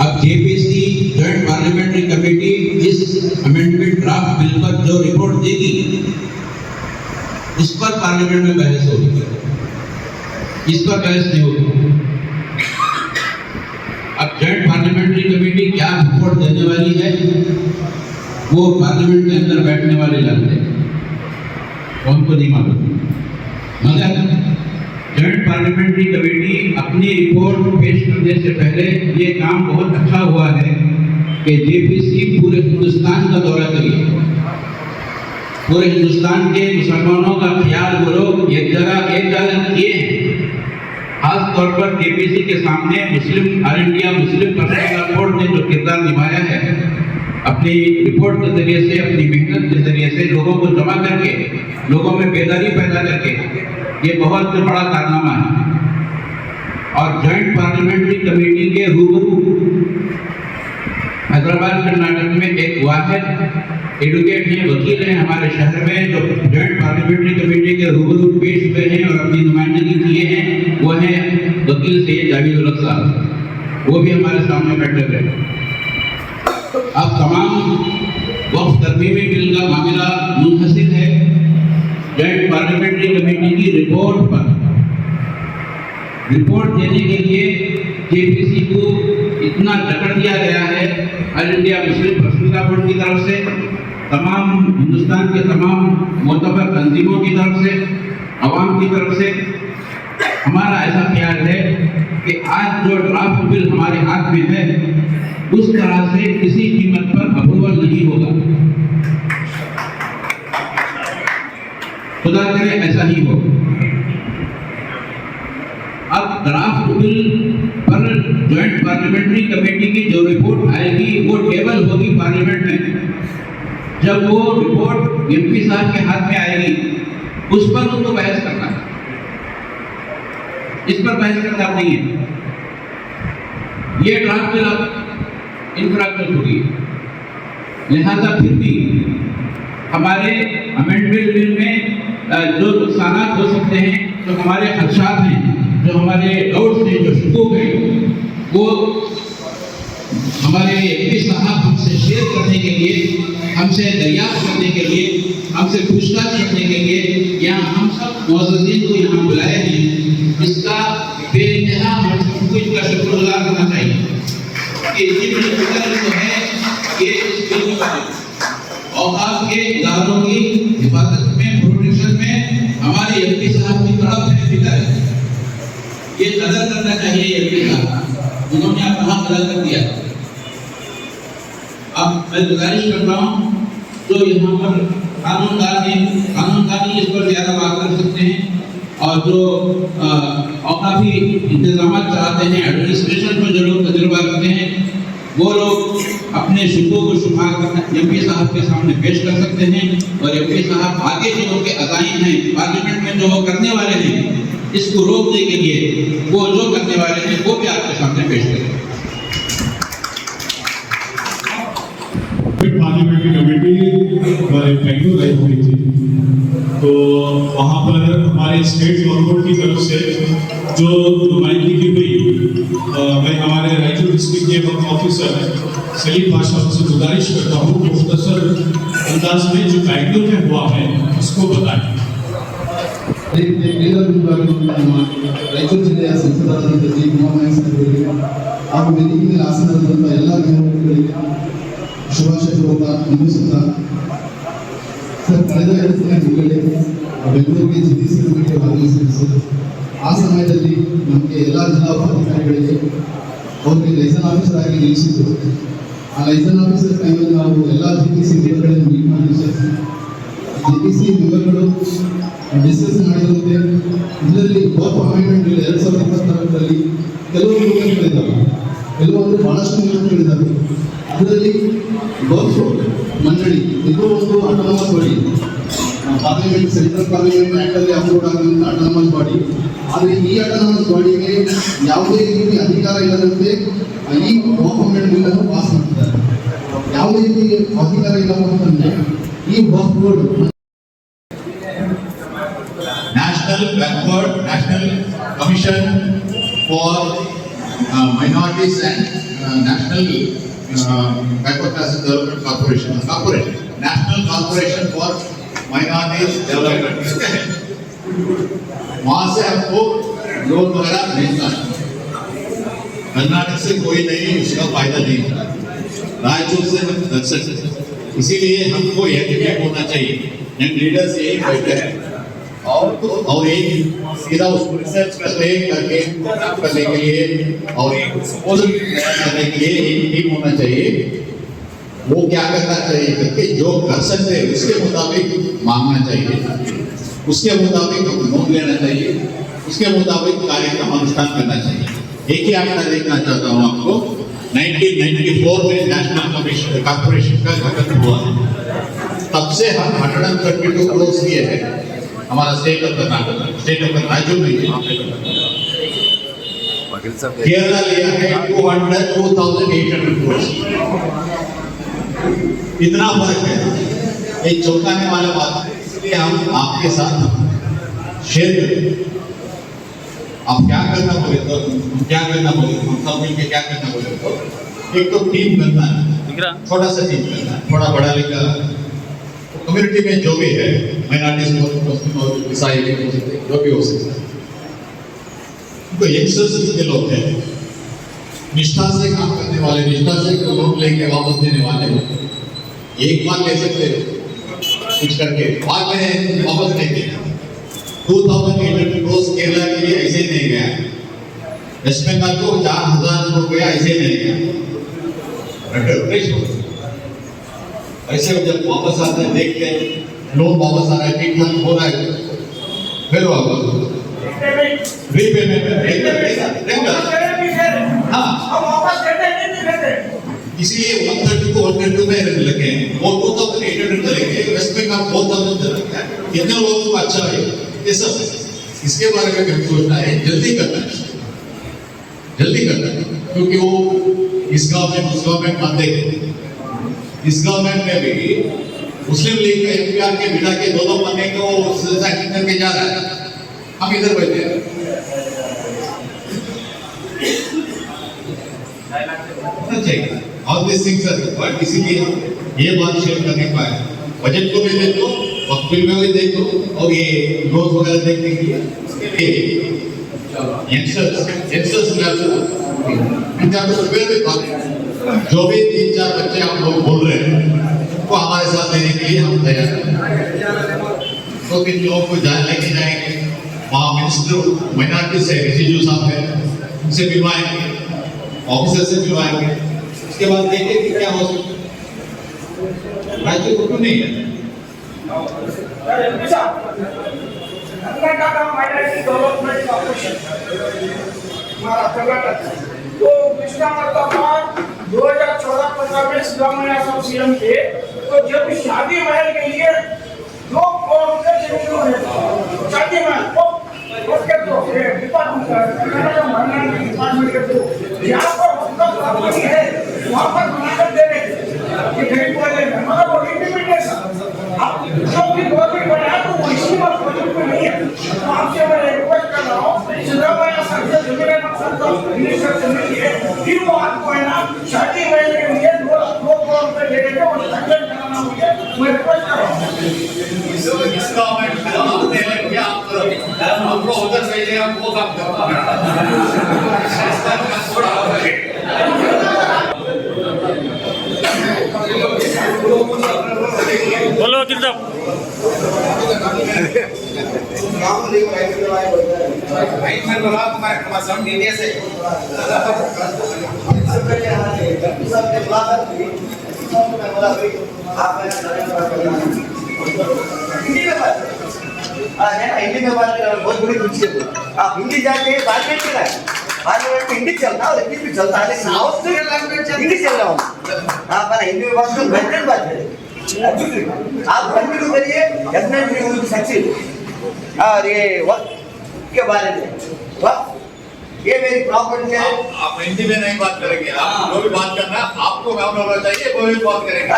अब जेपीसी जॉइंट पार्लियामेंट्री कमेटी इस अमेंडमेंट ड्राफ्ट बिल पर जो रिपोर्ट देगी उस पर पार्लियामेंट में बहस होगी, इस पर बहस नहीं होगी। अब जॉइंट पार्लियामेंट्री कमेटी क्या रिपोर्ट देने वाली है वो पार्लियामेंट के अंदर बैठने वाले जानते हैं, उनको नहीं मालूम। मगर जॉइंट पार्लियामेंट्री कमेटी अपनी रिपोर्ट पेश करने से पहले ये काम बहुत अच्छा हुआ है कि जेपीसी पूरे हिंदुस्तान का दौरा करिए, पूरे हिंदुस्तान के मुसलमानों का ख्याल वो लोग एक जगह किए हैं। खास तौर पर जेपीसी के सामने Muslim all India Muslim personal board ने जो किरदार निभाया है, अपनी रिपोर्ट के जरिए से, अपनी मेहनत के जरिए से लोगों को जमा करके, लोगों में बेदारी पैदा करके, ये बहुत बड़ा कारनामा है। और जॉइंट पार्लियामेंट्री कमेटी के रूबरू हैदराबाद कर्नाटक में एक वाहिद एडवोकेट हैं, वकील हैं हमारे शहर में, जो जॉइंट पार्लियामेंट्री कमेटी के रूबरू पेश हुए हैं और अपनी नुमाइंदगी किए हैं, वो हैं वकील सैयद जावेद उल हक साहब, वो भी हमारे सामने बैठे हैं। अब तमाम वक्फ तरमीमी बिल का मामला मुनहसिर है जॉइंट पार्लियामेंट्री कमेटी की रिपोर्ट पर। रिपोर्ट देने के लिए जेपीसी को इतना जकड़ दिया गया है all India Muslim personal board की तरफ से, तमाम हिंदुस्तान के तमाम मोतबर तंजीमों की तरफ से, अवाम की तरफ से। हमारा ऐसा ख्याल है कि आज जो ड्राफ्ट बिल हमारे हाथ में है उस तरह से किसी कीमत पर अप्रूवल नहीं होगा। खुदा करे ऐसा ही हो। अब ड्राफ्ट बिल पर जॉइंट पार्लियामेंट्री कमेटी की जो रिपोर्ट आएगी वो टेबल होगी पार्लियामेंट में। जब वो रिपोर्ट एमपी साहब के हाथ में आएगी उस पर उनको बहस करना है। इस पर बहस का काम नहीं है। ये ड्राफ्ट बिल अब इनफ्रैक्चर होगी, लिहाजा फिर भी हमारे अमेंडमेंट बिल में जो नुकसान हो सकते हैं, जो हमारे खदशात हैं, जो हमारे डाउट्स हैं, जो शुकूक हैं, वो हमारे एमपी साहब हमसे शेयर करने के लिए, हमसे दरियाफ्त करने के लिए, हमसे पूछताछ करने के लिए यहाँ हम सब मौजूदीन को यहाँ बुलाए हैं। इसका बेइंतहा हम सबको इसका शुक्रगुजार करना चाहिए कि जिन फिक्र जो है ये इस बिल और आपके इदारों की हिफाजत में, प्रोटेक्शन में हमारे एमपी साहब की तरफ से फिक्र है। ये कदर करना चाहिए एमपी साहब, उन्होंने अपना कदर कर दिया। अब मैं गुजारिश कर रहा हूँ जो यहाँ पर कानूनदानी इस पर ज़्यादा बात कर सकते हैं और जो काफ़ी इंतजाम चलाते हैं, एडमिनिस्ट्रेशन पर जो लोग तजुर्बा रखते हैं, वो लोग अपने शुकूक व शुबहात एमपी साहब के सामने पेश कर सकते हैं और एमपी साहब आगे जो उनके अज़ाइम हैं पार्लियामेंट में जो वो करने वाले हैं, इसको रोकने के लिए वो जो करने वाले हैं वो भी आपके सामने पेश करें। पार्लियामेंट्री कमेटी हमारे बेंगलुरु आई हुई थी, तो वहाँ पर हमारे स्टेट गवर्नमेंट की तरफ से जो नुमाइंदगी की हुई, मैं हमारे रायचूर डिस्ट्रिक्ट के वक्त ऑफिसर सलीम बादशाह से गुजारिश करता हूँ कि मुख्तसर अंदाज में जो बेंगलुरु में हुआ है उसको बताएं। ರಾಯಚೂರು ಜಿಲ್ಲೆಯ ಸಂಸದರಾದಂಥ ಜಿ ಕುಮಾರನಾಯಕ್ ಸಾಹೇಬರಿಗೆ ಹಾಗೂ ವೇದಿಕೆ ಮೇಲೆ ಆಸೀನರಾದಂಥ ಎಲ್ಲ ಗಣ್ಯರಿಗೆ ಶುಭಾಶಯ ಕೋರುತ್ತಾ ಮುಂದಿಸುತ್ತಾ, ಸರ್, ಕಳೆದ 2 ದಿನಗಳಲ್ಲಿ ಬೆಂಗಳೂರಿಗೆ ಜಿಡಿಸಿ ಕಮಿಟಿ ಆಗಮಿಸಿದೆ ಸರ್. ಆ ಸಮಯದಲ್ಲಿ ನಮಗೆ ಎಲ್ಲ ಜಿಲ್ಲಾ ಉಪಾಧಿಕಾರಿಗಳಿಗೆ ಅವರಿಗೆ ಲೈಸನ್ ಆಫೀಸರ್ ಆಗಿ ನಿಲ್ಲಿಸಿದ್ರು. ಆ ಲೈಸನ್ ಆಫೀಸರ್ ಟೈಮಲ್ಲಿ ನಾವು ಎಲ್ಲ ಜಿಪಿಸಿ ಮೆಂಬರ್ಗಳನ್ನು ಮೀಟ್ ಮಾಡಿದ್ವಿ ಸರ್. ಜಿಪಿಸಿ ಮೆಂಬರ್ಗಳು ಡಿಸ್ಕಸ್ ಮಾಡಿದಂತೆ ಇದರಲ್ಲಿ ಗೋಪ್ ಅಮೆಂಡ್ಮೆಂಟ್ ಬಿಲ್ 2024ರಲ್ಲಿ ಕೆಲವು ನ್ಯೂನತೆಗಳಿದ್ದಾವೆ, ಕೆಲವೊಂದು ಬಹಳಷ್ಟು ನ್ಯೂನತೆಗಳಿದ್ದಾವೆ. ಅದರಲ್ಲಿ ಗೋಪ್ ಮಂಡಳಿ ಇದು ಒಂದು autonomous body, parliament central parliament actually approve ಆಗಿರುವಂಥ ಆಟೋನಮಸ್ ಬಾಡಿ. ಆದರೆ ಈ ಆಟೋನಮಸ್ ಬಾಡಿಗೆ ಯಾವುದೇ ರೀತಿ ಅಧಿಕಾರ ಇಲ್ಲದಂತೆ ಈ ಗೋಪ್ ಅಮೆಂಡ್ಮೆಂಟ್ ಬಿಲ್ ಅನ್ನು ಪಾಸ್ ಮಾಡ್ತಿದ್ದಾರೆ. ಯಾವುದೇ ರೀತಿ ಅಧಿಕಾರ ಇಲ್ಲಪ್ಪ ಅಂತಂದರೆ ಈ ಗೋಪ್ board National Commission for Minorities and National Backward Class Development Corporation, National Corporation for Minorities Development, इसका है। वहाँ से आपको लोन वगैरह मिलता है। कर्नाटक से कोई नहीं उसका फायदा नहीं होता, रायचूर से हम कर सकते हैं। इसीलिए हमको एजुकेट होना चाहिए। यंग लीडर्स यही बैठे हैं और एक सीधा उसको रिसर्च करने के लिए और एक प्रपोजल करने के लिए एक टीम होना चाहिए। वो क्या करना चाहिए करके जो कर सकते हैं उसके मुताबिक मांगना चाहिए, उसके मुताबिक लोन लेना चाहिए, उसके मुताबिक कार्यक्रम अनुष्ठान करना चाहिए। एक ही आंकड़ा देखना चाहता हूँ आपको, 1994 में नेशनल कॉर्पोरेशन का गठन हुआ है, तब से हम 132 करोड़ दिए हैं। हमारा state of Karnataka, state of Raichur नहीं है। केरला लिया है 2,800 करोड़। इतना फर्क है, ये चौंकाने वाला बात है। इसलिए हम आपके साथ शेयर करें। आप क्या करना बोले तो हम क्या करना बोले, हम सब मिलकर क्या करना बोले तो एक तो टीम करना है, छोटा सा टीम करना है, थोड़ा बड़ा लेकर कम्युनिटी में जो भी है, माइनॉरिटीज और ईसाई जो भी हो सकता है, तो यंगस्टर्स के लोग हैं, निष्ठा से काम करने वाले, निष्ठा से लोन लेके वापस देने वाले। एक बार ले सकते कुछ करके, बाद में वापस देंगे। 2,800 करोड़ केरला के लिए ऐसे नहीं गया, वेस्ट बंगाल को 4,000 रुपया ऐसे नहीं गया। ऐसे जब वापस आते हैं, देखते हैं लोन वापस आ रहा है, ठीक ठाक हो रहा है, फिर वापस रीपेमेंट इसलिए 132 को 132 में लगे, वो 2,800 चलेंगे, वेस्ट बंगाल 4,000 चलेंगे। कितने लोगों को अच्छा है ये सब। इसके बारे में कभी सोचना है, जल्दी करना है, क्योंकि वो इस गवर्नमेंट उस गवर्नमेंट मानते हैं। इस गवर्नमेंट में भी मुस्लिम लीग के एमपीआर के बिना के दो महीने को सैंक्शन करके जा रहा है, हम इधर बैठे हैं। All these things are required, इसीलिए ये बात शेयर करने का है। बजट को भी देख लो, वक्त बिल में भी देख लो, और ये ग्रोथ वगैरह देखने के लिए यंगस्टर्स जो भी 3-4 बच्चे हम लोग बोल रहे हैं वो हमारे साथ लेने के लिए हम तैयार हैं। तो किन लोगों को लेके जाएंगे, वहाँ मिनिस्टर माइनॉरिटी से रिजिजू साहब है, उनसे मिलवाएंगे, ऑफिसर से मिलवाएंगे। उसके बाद देखेंगे कि क्या हो सकता है। राज्य को क्यों नहीं है? तो पिछला मतलब 2014-15 में सिद्धरामैया साहब सीएम थे, तो जब शादी महल के लिए 2 करोड़ रुपए जमीन होने शादी महल उसके तो डिपार्टमेंट के तो यहाँ पर उसका प्रॉपर्टी है, वहाँ पर बनाकर दे रहे कि गरीब वाले मतलब वो इंडिपेंडेंस अब जो भी गवर्नमेंट बनाया तो वो इसी बात प्रोजेक्ट में नहीं है। तो आपसे मैं रिक्वेस्ट कर रहा हूँ, सिद्धरामैया साहब से जमीन मिनिस्टर से मिलिए, फिर वो आपको है ना शादी महल के लिए 2 करोड़ रुपए दे देंगे और संकलन कराना मुझे मैं रिक्वेस्ट कर रहा हूँ। इस गवर्नमेंट को आपने क्या आप करो, हम लोग उधर भेजे, हम वो काम करते हैं। बोलो वकील साहब। हिंदी में बात कर, बहुत बड़ी खुशी है। आप हिंदी जाके बात नहीं कर रहे हैं, पार्लियामेंट में हिंदी चलता है और इंग्लिश भी चलता है, लेकिन हाउस में हिंदी चल रहा हूँ। आप हिंदी में बात करो, बेहतरीन बात है। आप कंटिन्यू करिए, डेफिनेटली यू विल सक्सीड। और ये वक्त के बारे में, वक्त ये मेरी प्रॉपर्टी है। आप हिंदी में नहीं बात करेंगे, आप जो भी बात करना आपको काम होना चाहिए, वो भी बात करेंगे।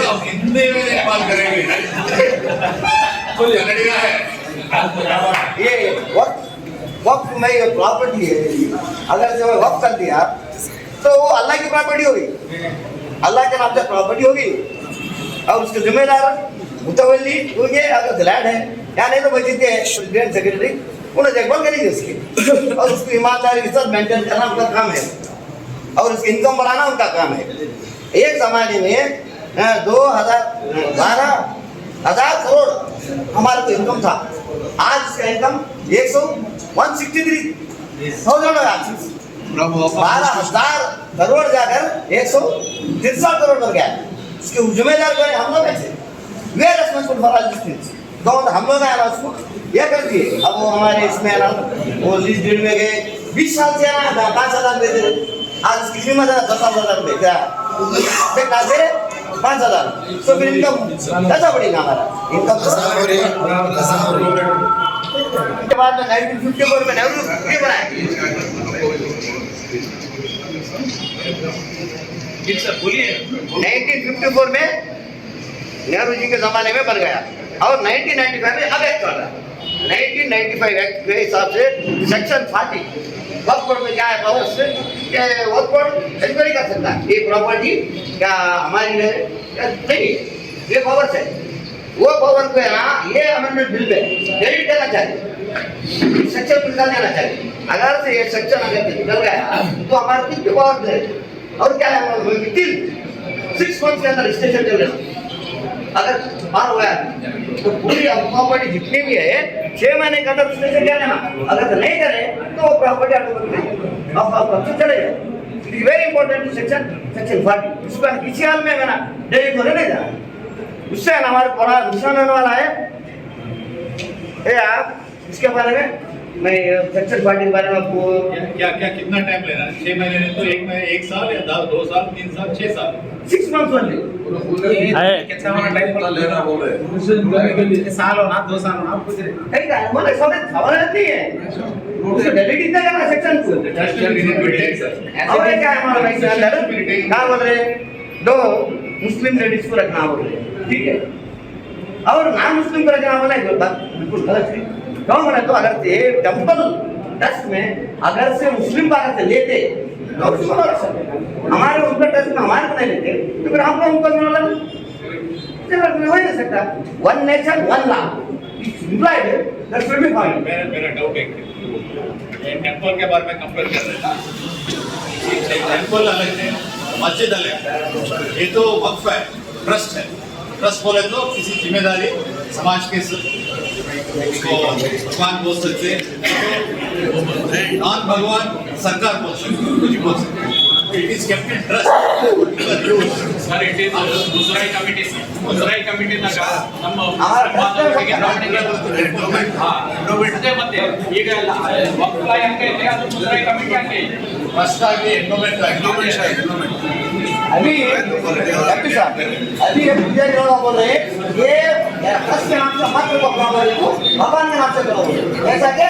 हम हिंदी में नहीं बात करेंगे, कन्नड़िया है। ये वक्त में ये प्रॉपर्टी है, अगर जो वक्त कर दिया तो वो अल्लाह की प्रॉपर्टी होगी, अल्लाह के नाम से प्रॉपर्टी होगी और उसके जिम्मेदार मुतवल्ली होंगे। अगर लैंड है या नहीं तो मस्जिद के प्रेसिडेंट सेक्रेटरी उन्हें देखभाल करेंगे उसकी, और उसकी ईमानदारी के साथ मेंटेन करना उनका काम है और उसकी इनकम बढ़ाना उनका काम है। एक जमाने में 12,000 करोड़ हमारा तो इनकम था, आज इसका इनकम 163,000 12,000 करोड़ जाकर 163 करोड़ बन गया। इसके जिम्मेदार कौन है? हम लोग ऐसे वे responsible for all this things. तो हम लोग आए ना उसको ये कर दिए। अब वो हमारे इसमें ना वो लिस्ट डील में गए 20 साल से ना 5,000 दे रहे, आज इसकी कीमत है 10,000 में क्या दे 5,000। तो फिर इनकम कैसा बढ़ेगा हमारा? इनकम के बाद में 1954 में नेहरू ये बनाए। 1954 में नेहरू जी के जमाने में बन गया और 1995 में अब एक्ट बना। 1995 एक्ट के हिसाब से सेक्शन 40 वक्फ बोर्ड में क्या है पावर से कि वक्फ बोर्ड इंक्वायरी कर सकता है ये प्रॉपर्टी क्या हमारी है या नहीं, ये पावर है। वो पावर को है ना ये अमेंडमेंट बिल में डेलीट करना चाहिए, सेक्शन निकाल देना चाहिए। अगर से ये सेक्शन अगर निकल गया तो हमारे कितने पावर है और क्या है 6 मंथ के अंदर रजिस्ट्रेशन चल रहा। अगर पार हुआ तो पूरी प्रॉपर्टी जितनी भी है 6 महीने के अंदर रजिस्ट्रेशन क्या लेना। अगर नहीं करे तो वो प्रॉपर्टी आपको चले जाए। It is very important section 40 इसको किसी हाल में ना डेलीट होने नहीं जाना। उससे हमारे बड़ा नुकसान होने वाला है। ये आप इसके बारे में मैं सेक्शन 40 के बारे में आपको क्या क्या कितना टाइम लेना है? 6 महीने नहीं तो 1 महीने 1 साल या 2 साल 3 साल 6 साल 6 months only. कितना होना टाइम लेना बोल रहे साल होना 2 साल होना आप पूछ रहे कहीं का हमारे सामने सवाल नहीं है उसको डेलीट इतना करना सेक्शन को और क्या है हमारा भाई अंदर क्या बोल रहे 2 मुस्लिम लेडीज को रखना बोल रहे ठीक है और नॉन मुस्लिम को रखना बोला है बात बिल्कुल गलत है क्यों बोला तो अगर से टेंपल ट्रस्ट में अगर से मुस्लिम बाहर से लेते तो उसको रख सकते हमारे उनका ट्रस्ट में हमारे को नहीं लेते तो फिर हमको उनको बोला हो ही नहीं सकता one nation one law implied that should be fine मेरा डाउट है टेंपल के बारे में कंपेयर कर रहे हैं टेंपल अलग है मस्जिद अलग है ये तो वक्फ है ट्रस्ट है ट्रस्ट बोले तो किसी जिम्मेदारी समाज के भगवान बोल सकते हैं नॉन भगवान सरकार बोल सकते हैं कुछ बोल सकते हैं it is kept in trust sir it is Muzrai committee ನಮ್ಮ ಮತ್ತೆ ಈಗ ವಕ್ಫ್ ಅಂಕೆ ಇದೆ ಅದು ಮುಜರಾಯಿ ಕಮಿಟಿ ಅಂಕೆ ಇದೆ ಫಸ್ಟ್ ಆಗಿ ಎಂಡೋಮೆಂಟ್ अभी अभी ये पुजारी लोग बोल रहे ये ट्रस्ट के नाम से मत करो भगवान के नाम से करो ऐसा के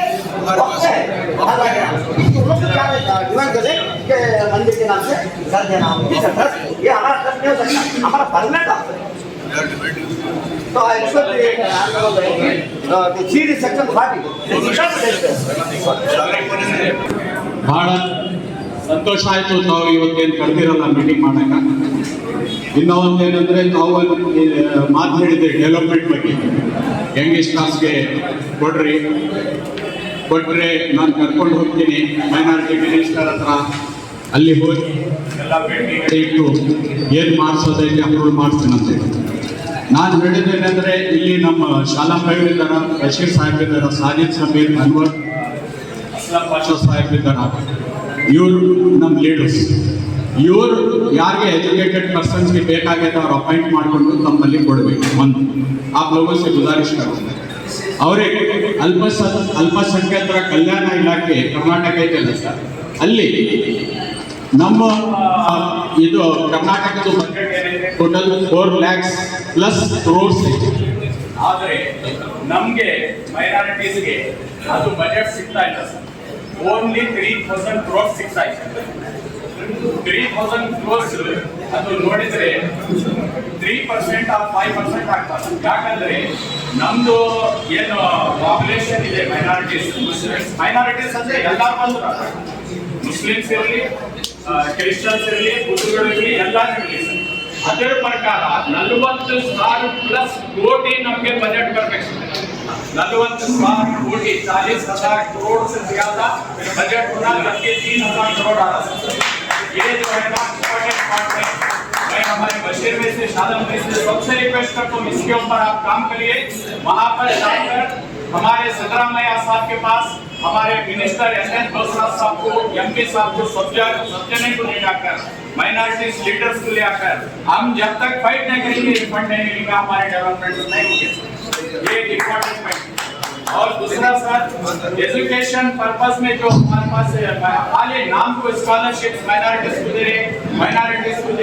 वक्त है भगवान के नाम से उन लोग क्या डिमांड कर रहे कि मंदिर के नाम से कर देना ट्रस्ट ये हमारा ट्रस्ट नहीं हो सकता हमारा परमानेंट है तो I expect to see this section 40 ಬಹಳ ಸಂತೋಷ ಆಯಿತು ತಾವು ಇವತ್ತೇನು ಕರೆದಿರಲ್ಲ ಮೀಟಿಂಗ್ ಮಾಡಾಕ ಇನ್ನೂ ಒಂದೇನೆಂದರೆ ತಾವು ಮಾತು ಹೇಳಿದ್ರಿ ಡೆವಲಪ್ಮೆಂಟ್ ಬಗ್ಗೆ ಯಂಗ್ಸ್ಟರ್ಸ್ಗೆ ಕೊಟ್ರೆ ನಾನು ಕರ್ಕೊಂಡು ಹೋಗ್ತೀನಿ ಮೈನಾರಿಟಿ ಮಿನಿಸ್ಟರ್ ಹತ್ರ ಅಲ್ಲಿ ಹೋಗಿ ಎಲ್ಲ ಭೇಟಿ ಇಟ್ಟು ಏನು ಮಾಡಿಸೋದೈತೆ ಅಪ್ರೂವ್ ಮಾಡಿಸ್ತೀನಂತೆ ನಾನು ಹೇಳಿದ್ದೇನೆಂದರೆ ಇಲ್ಲಿ ನಮ್ಮ ಶಾಲಾ ಇದ್ದಾರೆ ಬಶೀರ್ ಸಾಹೇಬ್ ಇದ್ದಾರೆ ಸಾಜಿದ್ ಸಮೀರ್ ಅನ್ವರ್ ಅಸ್ಲಾಂ ಪಾಷಾ ಸಾಹೇಬ್ ಇದ್ದಾರೆ ಇವರು ನಮ್ಮ ಲೀಡರ್ಸ್ ಇವರು ಯಾರಿಗೆ ಎಜುಕೇಟೆಡ್ ಪರ್ಸನ್ಸ್ಗೆ ಬೇಕಾಗಿದೆ ಅವ್ರು ಅಪಾಯಿಂಟ್ ಮಾಡಿಕೊಂಡು ತಮ್ಮಲ್ಲಿ ಕೊಡಬೇಕು ಒಂದು आप लोगों से गुजारिश करते हैं और ಅಲ್ಪಸಂಖ್ಯಾತರ ಕಲ್ಯಾಣ ಇಲಾಖೆ ಕರ್ನಾಟಕ ಇದೆಯಲ್ಲ ಸರ್ ಅಲ್ಲಿ ನಮ್ಮ ಇದು ಕರ್ನಾಟಕದ ಬಜೆಟ್ ಏನಿದೆ ಟೋಟಲ್ 4 lakhs plus crores ಆದರೆ ನಮಗೆ ಮೈನಾರಿಟೀಸ್ಗೆ ಅದು ಬಜೆಟ್ ಸಿಗ್ತಾ ಇಲ್ಲ ಸರ್ ಓನ್ಲಿ 3000 crores ಸಿಗ್ತಾ ಇದೆ 3000 crores ಅದು ನೋಡಿದ್ರೆ 3% ಆರ್ 5% ಆಗ್ತದೆ ಯಾಕಂದ್ರೆ ನಮ್ದು ಏನು ಪಾಪ್ಯುಲೇಷನ್ ಇದೆ ಮೈನಾರಿಟೀಸ್ ಅಂದ್ರೆ ಎಲ್ಲರೂ ಬಂದ್ರು ಮುಸ್ಲಿಮ್ಸ್ ಇರಲಿ ಕ್ರಿಶ್ಚಿಯನ್ಸ್ ಇರಲಿ ಬುದ್ಧಗಳು ಇರಲಿ ಎಲ್ಲರೂ ಇರಲಿ ಅದರ ಪ್ರಕಾರ 40,000 ಪ್ಲಸ್ ಕೋಟಿ ನಮಗೆ बजट बरಬೇಕು 40,000 ಕೋಟಿ 40,000 करोड़ से ज्यादा बजट होना जबकि 3,000 करोड़ आ रहा है ये जो है ना इम्पोर्टेंट पार्ट है मैं हमारे बशीर में से शादम में से सबसे रिक्वेस्ट करता हूँ इसके ऊपर आप काम करिए वहाँ पर जाकर हमारे सिद्धरामैया साहब के पास हमारे मिनिस्टर एस बसवराज साहब को एमपी साहब को सब्जेक्ट को ले जाकर माइनॉरिटीज लीडर्स को ले आकर हम जब तक फाइट नहीं करेंगे फंड नहीं मिलेगा हमारे डेवलपमेंट नहीं होगी ये एक इम्पोर्टेंट पॉइंट और दूसरा सर एजुकेशन पर्पस में जो हमारे पास खाली नाम को स्कॉलरशिप माइनॉरिटीज को दे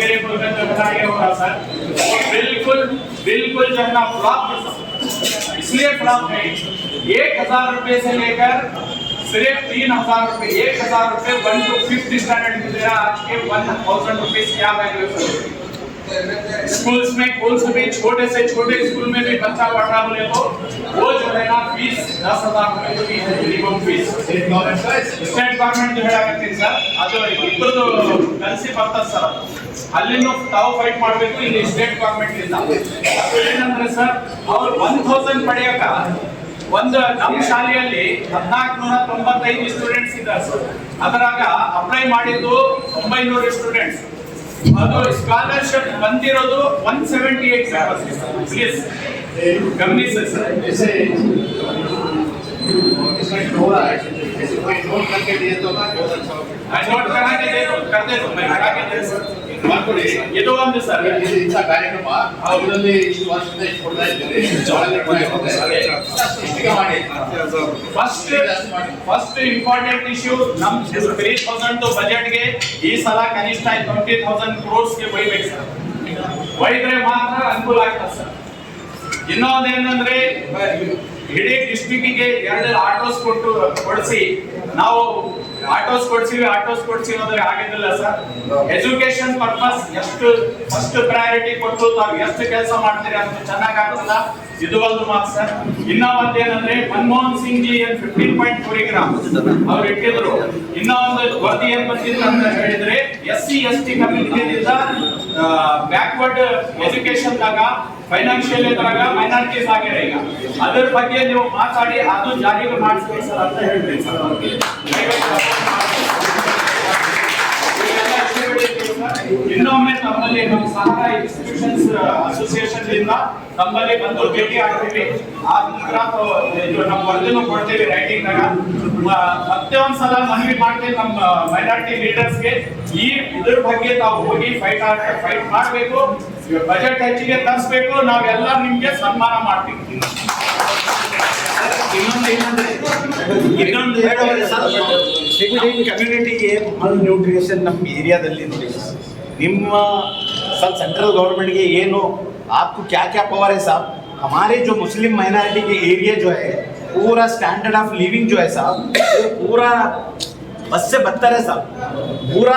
रहे बोलकर जो बताया होगा सर वो बिल्कुल जो है ना फ्लॉप इसलिए फ्लॉप है 1,000 रुपए से लेकर सिर्फ 3,000 रुपए 1,000 रुपए 1 to 5th स्टैंडर्ड में दे रहा आज के 1,000 रुपए क्या वैल्यू है स्कूल्स में छोटे से छोटे स्कूल में भी बच्चा पढ़ रहा बोले तो वो जो है ना फीस 10,000 रुपए जो फीस है मिनिमम फीस स्टेट गवर्नमेंट जो है करते सर ಅದು ಇಬ್ಬರದು ಕನ್ಸಿ ಬರ್ತದೆ ಸರ್ ಅಲ್ಲಿನೂ ತಾವು ಫೈಟ್ ಮಾಡಬೇಕು ಇಲ್ಲಿ ಸ್ಟೇಟ್ ಗವರ್ನಮೆಂಟ್ ಇಂದ ಏನಂದ್ರೆ ಸರ್ ಅವ್ರು 1,000 ಪಡೆಯಕ ಒಂದು ನಮ್ಮ ಶಾಲೆಯಲ್ಲಿ 1495 ಸ್ಟೂಡೆಂಟ್ಸ್ ಇದ್ದಾರೆ ಸರ್ ಅದರಾಗ ಅಪ್ಲೈ ಮಾಡಿದ್ದು 900 ಸ್ಟೂಡೆಂಟ್ಸ್ ಅದು ಸ್ಕಾಲರ್ಶಿಪ್ ಬಂದಿರೋದು 178 ಪ್ಲೀಸ್ ಗಮನಿಸಿ ಸರ್ एडजस्टमेंट हो रहा है, ऐसे कोई नोट करके दिए तो बहुत अच्छा होगा। नोट करा के दे दो, कर दे दो, मैं करा के दे दो। ये तो ಒಂದು ಸರ್ ಇದು ಇಂಥ ಕಾರ್ಯಕ್ರಮ ಅವರಲ್ಲಿ ಇಷ್ಟು ವರ್ಷದಿಂದ ಇಷ್ಟು ಕೊಡ್ತಾ ಇದ್ದೀವಿ ಫಸ್ಟ್ ಇಂಪಾರ್ಟೆಂಟ್ ಇಶ್ಯೂ ನಮ್ 3000 ಬಜೆಟ್ ಗೆ ಈ ಸಲ ಕನಿಷ್ಠ 20,000 crores ಗೆ ಒಯ್ಬೇಕು ಸರ್. ಒಯ್ದ್ರೆ ಮಾತ್ರ ಅನುಕೂಲ ಆಗ್ತದೆ ಸರ್. ಇನ್ನೊಂದೇನಂದ್ರೆ ಇಡೀ ಡಿಸ್ಟ್ರಿಕ್ಟಿಗೆ 2 ಆಟೋಸ್ ಕೊಡಿಸಿ ನಾವು ಆಟೋಸ್ ಕೊಡ್ಸಿವಿ ಅಂದ್ರೆ ಆಗಿದ್ದಿಲ್ಲ ಸರ್. ಎಜುಕೇಶನ್ ಪರ್ಪಸ್ ಎಷ್ಟು ಫಸ್ಟ್ ಪ್ರಯಾರಿಟಿ ಕೊಟ್ಟು ತಾವು ಎಷ್ಟು ಕೆಲಸ ಮಾಡ್ತೀರಿ ಅಂತ ಚೆನ್ನಾಗಿ ಆಗ್ತದ. ಇದು ಒಂದು ಮಾತು ಸರ್. ಇನ್ನ ಒಂದೇನಂದ್ರೆ ಮನಮೋಹನ್ ಸಿಂಗ್ ಜಿ 15.4 ಗ್ರಾಮ್ ಅವ್ರು ಇಟ್ಟಿದ್ರು. ಇನ್ನ ಒಂದು ವರದಿ ಏನ್ ಬಂದಿದ್ರು ಅಂತ ಹೇಳಿದ್ರೆ SC/ST ಕಮ್ಯುನಿಟಿಯಿಂದ ಬ್ಯಾಕ್ವರ್ಡ್ ಎಜುಕೇಶನ್ ದಾಗ ಫೈನಾನ್ಷಿಯಲ್ ಇದ್ರಾಗ ಮೈನಾರಿಟೀಸ್ ಆಗ್ಯಾರ. ಈಗ ಅದ್ರ ಬಗ್ಗೆ ನೀವು ಮಾತಾಡಿ ಅದು ಜಾರಿಗೆ ಮಾಡಿಸ್ಬೇಕು ಸರ್ ಅಂತ ಹೇಳ್ಬೇಕು ಸರ್ ಅವ್ರಿಗೆ. ಇನ್ನೊಮ್ಮೆ ತಮ್ಮಲ್ಲಿ ನಮ್ಮ ಸಹಕಾರ ಇನ್ಸ್ಟಿಟ್ಯೂಷನ್ಸ್ ಅಸೋಸಿಯೇಷನ್ ಇಂದ ತಮ್ಮಲ್ಲಿ ಬಂದು ಭೇಟಿ ಆಗ್ತೀವಿ. ಆ ನಂತರ ನಮ್ಮ ವರದಿನೂ ಕೊಡ್ತೀವಿ ರೈಟಿಂಗ್ ನಾಗ. ಮತ್ತೆ ಒಂದ್ಸಲ ಮನವಿ ಮಾಡ್ತೀವಿ ನಮ್ಮ ಮೈನಾರಿಟಿ ಲೀಡರ್ಸ್ಗೆ ಈ ಇದ್ರ ಬಗ್ಗೆ ತಾವು ಹೋಗಿ ಫೈಟ್ ಮಾಡಬೇಕು. ಬಜೆಟ್ ಹೆಚ್ಚಿಗೆ ತರಿಸಬೇಕು. ನಾವೆಲ್ಲ ನಿಮ್ಗೆ ಸನ್ಮಾನ ಮಾಡ್ತೀವಿ. ಕಮ್ಯುನಿಟಿಗೆ ಮಾಲ್ ನ್ಯೂಟ್ರಿಷನ್ ನಮ್ಮ ಏರಿಯಾದಲ್ಲಿ ನೋಡಿ ನಿಮ್ಮ सब सेंट्रल गवर्नमेंट के ये नो आपको क्या क्या पावर है साहब. हमारे जो मुस्लिम माइनॉरिटी के एरिया जो है पूरा स्टैंडर्ड ऑफ लिविंग जो है साहब वो पूरा बस से बदतर है साहब. पूरा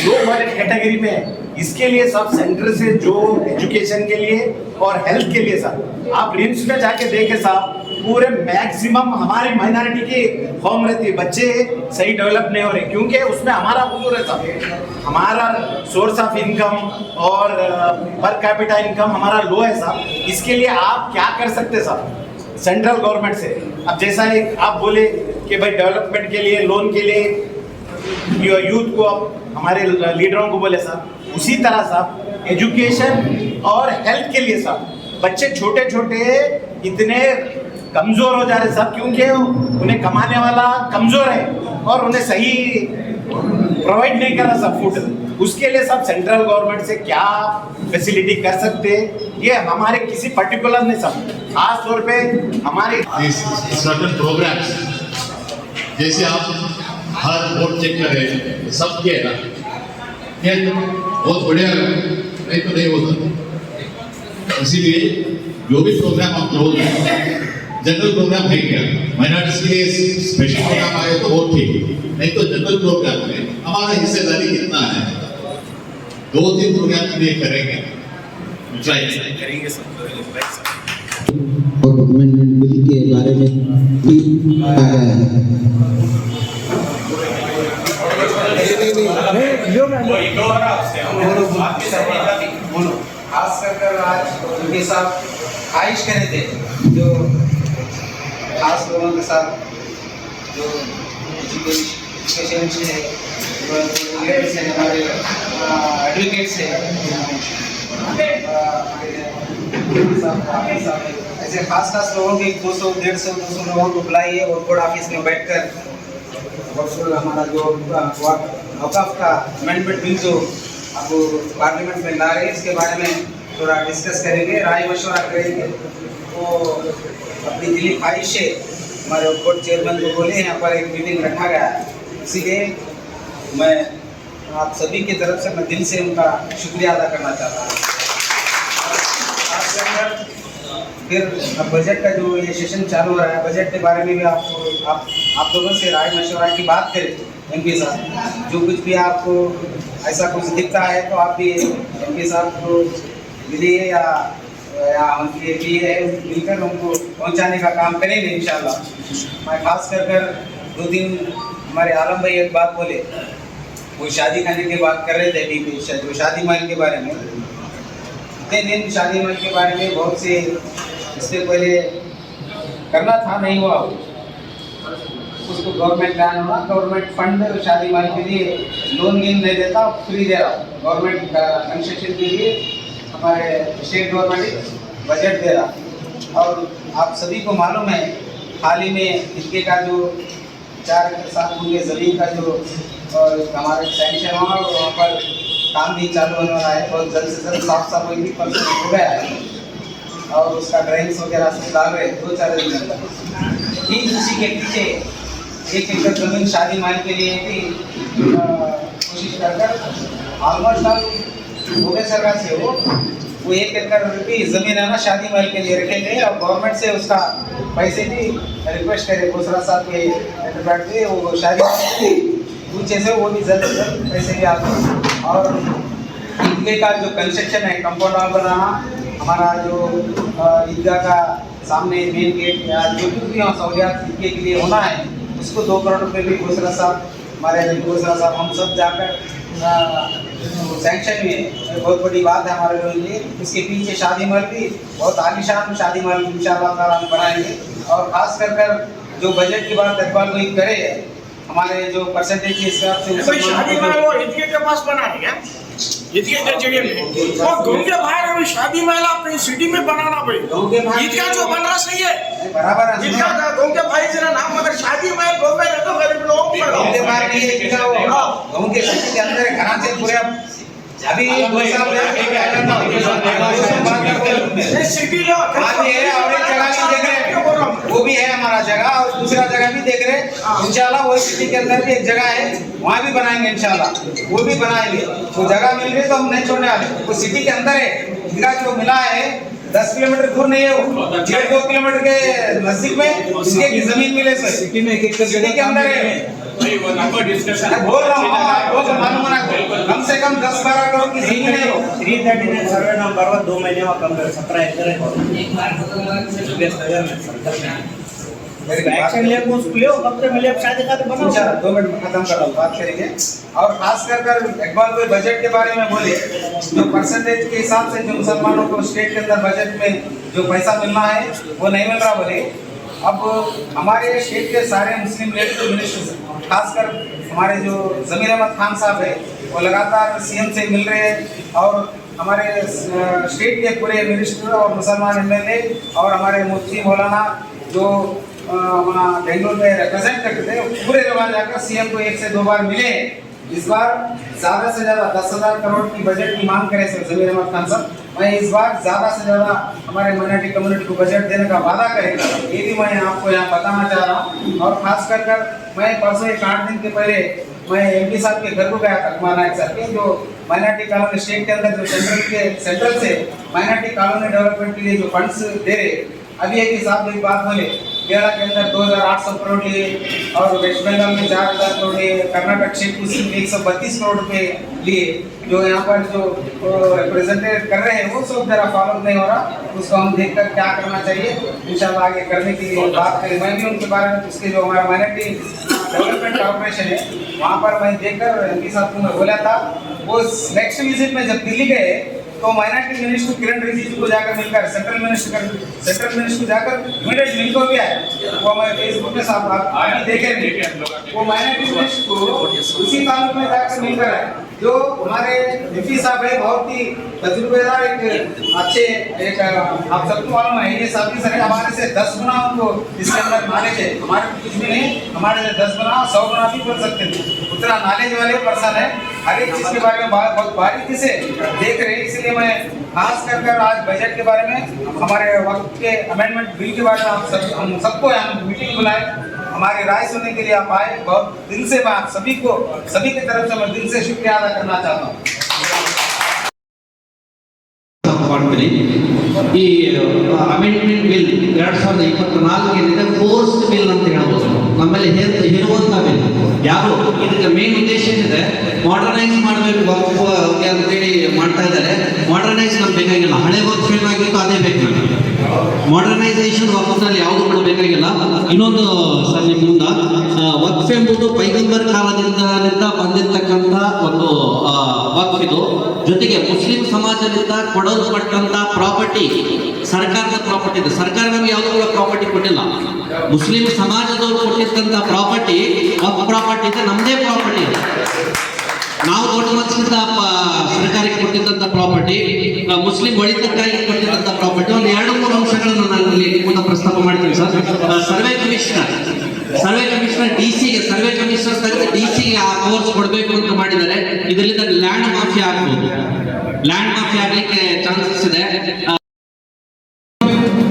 लो बजट कैटेगरी में है. इसके लिए सब सेंटर से जो एजुकेशन के लिए और हेल्थ के लिए साहब आप रिम्स में जाके देखे साहब पूरे मैक्सिमम हमारी माइनॉरिटी की कौम रहती है. बच्चे सही डेवलप नहीं हो रहे क्योंकि उसमें हमारा कसूर है साहब. हमारा सोर्स ऑफ इनकम और पर कैपिटा इनकम हमारा लो है साहब. इसके लिए आप क्या कर सकते हैं साहब सेंट्रल गवर्नमेंट से. अब जैसा एक आप बोले कि भाई डेवलपमेंट के लिए लोन के लिए यूथ को आप हमारे लीडरों को बोले साहब उसी तरह साहब एजुकेशन और हेल्थ के लिए साहब बच्चे छोटे छोटे इतने कमजोर हो जा रहे साहब क्योंकि उन्हें कमाने वाला कमजोर है और उन्हें सही प्रोवाइड नहीं कर रहा सब फूड. उसके लिए सब सेंट्रल गवर्नमेंट से क्या फैसिलिटी कर सकते हैं ये हमारे किसी पर्टिकुलर नहीं सब खास तौर पे हमारे सर्टन प्रोग्राम्स जैसे आप हर बोर्ड चेक कर रहे हैं सब किए ना ये बहुत बढ़िया नहीं तो नहीं होता. इसीलिए जो भी प्रोग्राम आप लोग जनरल प्रोग्राम है क्या माइनॉरिटीज के लिए स्पेशल प्रोग्राम आए तो बहुत ठीक नहीं तो जनरल प्रोग्राम में हमारा हिस्सेदारी कितना है 2-3 प्रोग्राम के लिए करेंगे ट्राई करेंगे सब. और अमेंडमेंट बिल के बारे में खास कर आज उनके साथ ख्वाहिश करे थे जो खास लोगों के साथ जो एजुकेशन से लॉयर्स हैं हमारे एडवोकेट्स हैं ऐसे खास लोगों के 200-150 लोगों को बुलाइए और कोर्ट ऑफिस में बैठकर हमारा जो वक़्फ़ का अमेंडमेंट बिल जो आपको पार्लियामेंट में ला रहे हैं इसके बारे में थोड़ा डिस्कस करेंगे राय मशवरा करेंगे. तो अपनी दिली ख्वाहिश है हमारे कोर्ट चेयरमैन को बोले यहाँ पर एक मीटिंग रखा गया है इसीलिए मैं आप सभी की तरफ से मैं दिल से उनका शुक्रिया अदा करना चाहता हूँ. फिर अब बजट का जो ये सेशन चालू हो रहा है बजट के बारे में भी आप लोगों से राय मशवरा की बात करें MP साहब. जो कुछ भी आपको ऐसा कुछ दिखता है तो आप भी MP साहब को मिलिए या उनके लिए मिलकर उनको पहुंचाने का काम करेंगे इंशाल्लाह. मैं खास कर 2 दिन हमारे आलम भाई एक बात बोले वो शादी खाने की बात कर रहे थे DP जो शादी महल के बारे में. इतने दिन शादी महल के बारे में बहुत से इससे पहले करना था नहीं हुआ उसको गवर्नमेंट प्लान हुआ गवर्नमेंट फंड शादी महल के लिए लोन नहीं देता फ्री दे रहा गवर्नमेंट का कंस्ट्रक्शन के लिए हमारे स्टेट गवर्नमेंट बजट दे रहा. और आप सभी को मालूम है हाल ही में इसके का जो 4 एकड़ 7 गुंठे ज़मीन का जो हमारे सैंक्शन हुआ और वहाँ पर काम भी चालू होने वाला है। बहुत जल्द से जल्द साफ सफाई भी परसेंट हो गया है और उसका ड्राइंग्स वगैरह सब डाल रहे 2-4 दिन में। ठीक उसी के पीछे 1 एकड़ ज़मीन शादी महल के लिए भी कोशिश कर ऑलमोस्ट हम भुवनेश्वर से वो 1 एकड़ भी ज़मीन है ना शादी महल के लिए रखेंगे और गवर्नमेंट से उसका पैसे भी रिक्वेस्ट करें घोषणा साहब के एंटरप्राइज पे वो शादी महल पूछे से वो भी जल्द से जल्द पैसे भी आते। और ईदगाह का जो कंस्ट्रक्शन है कंपाउंड वॉल बनाना, हमारा जो ईदगाह का सामने मेन गेट या जो भी सहूलियात ईदगाह के लिए होना है उसको 2 करोड़ रुपये भी घोषणा साहब हमारे घोषणा साहब हम सब जाकर सैंक्शन में बहुत बड़ी बात है हमारे लोगों के लिए। इसके पीछे शादी महल भी बहुत आलीशान शादी महल इंशाअल्लाह ताला हम बनाएंगे और खास कर जो बजट की बात इकबाल भाई करे हमारे जो परसेंटेज के हिसाब से शादी महल वो ईदगाह के पास बना है क्या? ईदगाह के जगह में वो गाँव के बाहर अभी शादी महल अपनी सिटी में बनाना भाई ईदगाह जो बन रहा सही है बराबर है। ईदगाह का गाँव के भाई जरा नाम मगर शादी महल गाँव में रहते गरीब लोगों को गाँव के बाहर नहीं है ईदगाह, वो गाँव के सिटी के अंदर है घराचे पूरे अभी सिटी लो वो भी है हमारा जगह और दूसरा जगह भी देख रहे हैं इंशाल्लाह। वो सिटी के अंदर भी एक जगह है वहाँ भी बनाएंगे इंशाल्लाह, वो भी बनाएंगे। वो जगह मिल रही तो हम नहीं छोड़ने वाले। वो सिटी के अंदर है ईदगाह जो मिला है 10 किलोमीटर दूर नहीं है, वो 1.5-2 किलोमीटर के नजदीक में उसके की जमीन मिले सर सिटी में सिटी के अंदर है। बोल रहा हूँ वो मालूम ना कम से कम 10-12 करोड़ की जमीन है। 339 सर्वे नंबर 2 महीने में कम 17 एकड़ एक्शन ले उसको ले कब से मिले शादी का तो बनाओ। 2 मिनट में खत्म कर बात करेंगे। और खास कर इकबाल भाई बजट के बारे में बोले जो परसेंटेज के हिसाब से जो मुसलमानों को स्टेट के अंदर बजट में जो पैसा मिलना है वो नहीं मिल रहा। बोले अब हमारे स्टेट के सारे मुस्लिम लीडर मिनिस्टर खासकर हमारे जो ज़मीर अहमद खान साहब है वो लगातार सीएम से मिल रहे हैं और हमारे स्टेट के पूरे मिनिस्टर और मुसलमान एमएलए और हमारे मुफ्ती मौलाना जो वहाँ बेंगलोर में रिप्रेजेंट करते थे पूरे जवान जाकर सीएम को 1 से 2 बार मिले। इस बार ज़्यादा से ज़्यादा 10,000 करोड़ की बजट की मांग करे सर ज़मीर अहमद खान साहब। मैं इस बार ज़्यादा से ज़्यादा हमारे माइनॉरिटी कम्युनिटी को बजट देने का वादा करेंगे, ये भी मैं आपको यहाँ बताना चाह रहा हूँ। और खास कर मैं परसों 8 दिन के पहले मैं एमपी साहब के घर को गया था कुमार नायक साहब के, जो माइनॉरिटी कॉलोनी स्टेट के अंदर जो सेंट्रल से माइनॉरिटी कॉलोनी डेवलपमेंट के लिए जो फंड्स दे रहे अभी एक साहब एक बात बोले केरला के अंदर 2,800 करोड़ लिए और वेस्ट बंगाल में 4,000 करोड़ लिए, कर्नाटक क्षेत्र में 132 करोड़ रुपए लिए। जो यहाँ पर जो रिप्रेजेंटेट कर रहे हैं वो सब जरा फॉलो नहीं हो रहा, उसको हम देखकर क्या करना चाहिए इंशाल्लाह आगे करने की बात करें। मैं भी उनके बारे में उसके जो हमारा माइनॉरिटी डेवलपमेंट कॉर्पोरेशन है वहाँ पर मैं देखकर एमपी साहब को मैं बोला था। वो नेक्स्ट विजिट में जब दिल्ली गए तो माइनॉरिटी मिनिस्टर किरण रिजिजू को जाकर मिलकर सेंट्रल मिनिस्टर जाकर इमीडिएट मिलकर भी आए। वो मैं फेसबुक में साथ आप देखेंगे वो माइनॉरिटी मिनिस्टर को उसी ताल्लुक में जाकर मिलकर आए। जो हमारे एमपी साहब है बहुत ही तजुर्बेदार एक अच्छे एक आप सबको मालूम है ये साथी सर हमारे से 10 गुना उनको इसके अंदर नॉलेज है। हमारे कुछ भी नहीं, हमारे से 10 गुना 100 गुना भी बोल सकते हैं, उतना नॉलेज वाले पर्सन है। हर एक चीज़ के बारे में बहुत बारीकी से देख रहे हैं। इसलिए मैं खास कर आज बजट के बारे में हमारे वक्त के अमेंडमेंट बिल के बारे में हम सबको यहाँ मीटिंग बुलाए, हमारी राय सुनने के लिए आप आए। बहुत दिल से मैं आप सभी की तरफ से मैं दिल से शुक्रिया अदा करना चाहता हूँ। ಈ ಅಮೆಂಡ್ಮೆಂಟ್ ಬಿಲ್ 2024 ಏನಿದೆ ಫೋರ್ಸ್ಡ್ ಬಿಲ್ ಅಂತ ಹೇಳ್ಬೋದು ನಮ್ಮಲ್ಲಿ ಹೇರುವಂತ ಬಿಲ್ ಯಾರು ಇದಕ್ಕೆ ಮೇನ್ ಉದ್ದೇಶ ಏನಿದೆ ಮಾಡರ್ನೈಸ್ ಮಾಡಬೇಕು ವಕ್ಫ್ ಅಂತೇಳಿ ಮಾಡ್ತಾ ಇದ್ದಾರೆ. ಮಾಡರ್ನೈಸ್ ನಮ್ಗೆ ಬೇಕಾಗಿಲ್ಲ, ಹಳೆ ವಕ್ಫ್ ಏನಾಗಿತ್ತು ಅದೇ ಬೇಕು ನಮಗೆ. ಮಾಡರ್ನೈಸೇಷನ್ ವಕ್ಫ್ನಲ್ಲಿ ಯಾವುದು ಕೂಡ ಬೇಕಾಗಿಲ್ಲ. ಇನ್ನೊಂದು ಸರ್ ನಿಮ್ಮ ಮುಂದೆ ವಕ್ಫ್ ಎಂಬುದು ಪೈಗಂಬರ್ ಕಾಲದಿಂದ ಬಂದಿರತಕ್ಕಂಥ ಒಂದು ವಕ್ಫ್ ಇದು. ಜೊತೆಗೆ ಮುಸ್ಲಿಂ ಸಮಾಜದಿಂದ ಕೊಡಲ್ಪಟ್ಟಂತ ಪ್ರಾಪರ್ಟಿ ಸರ್ಕಾರದ ಪ್ರಾಪರ್ಟಿ ಇದೆ. ಸರ್ಕಾರ ನಮಗೆ ಯಾವುದೂ ಕೂಡ ಪ್ರಾಪರ್ಟಿ ಕೊಟ್ಟಿಲ್ಲ. ಮುಸ್ಲಿಂ ಸಮಾಜದವರು ಕೊಟ್ಟಿರ್ತಂಥ ಪ್ರಾಪರ್ಟಿ ವಕ್ಫ್ ಪ್ರಾಪರ್ಟಿ ಇದೆ, ನಮ್ಮದೇ ಪ್ರಾಪರ್ಟಿ ಇದೆ. ನಾವು ದೊಡ್ಡ ಮನಸ್ಸಿಂದ ಸರ್ಕಾರಕ್ಕೆ ಕೊಟ್ಟಿದ್ದಂಥ ಪ್ರಾಪರ್ಟಿ, ಮುಸ್ಲಿಂ ಒಳಿತಕ್ಕಾಗಿ ಕೊಟ್ಟಿದ್ದಂಥ ಪ್ರಾಪರ್ಟಿ. ಒಂದು 2-3 ಅಂಶಗಳನ್ನು ನಾನು ಇಲ್ಲಿ ಮುಂದೆ ಪ್ರಸ್ತಾಪ ಮಾಡ್ತೀನಿ ಸರ್. ಸರ್ವೆ ಕಮಿಷನರ್ ಡಿಸಿಗೆ ಸರ್ವೆ ಕಮಿಷನರ್ ತೆಗೆದು ಡಿಸಿಗೆ ಆ ಪವರ್ಸ್ ಕೊಡಬೇಕು ಅಂತ ಮಾಡಿದ್ದಾರೆ. ಇದರಿಂದ ಲ್ಯಾಂಡ್ ಮಾಫಿಯಾ ಆಗ್ಬೋದು, ಲ್ಯಾಂಡ್ ಮಾಫಿಯಾ ಆಗಲಿಕ್ಕೆ ಚಾನ್ಸಸ್ ಇದೆ.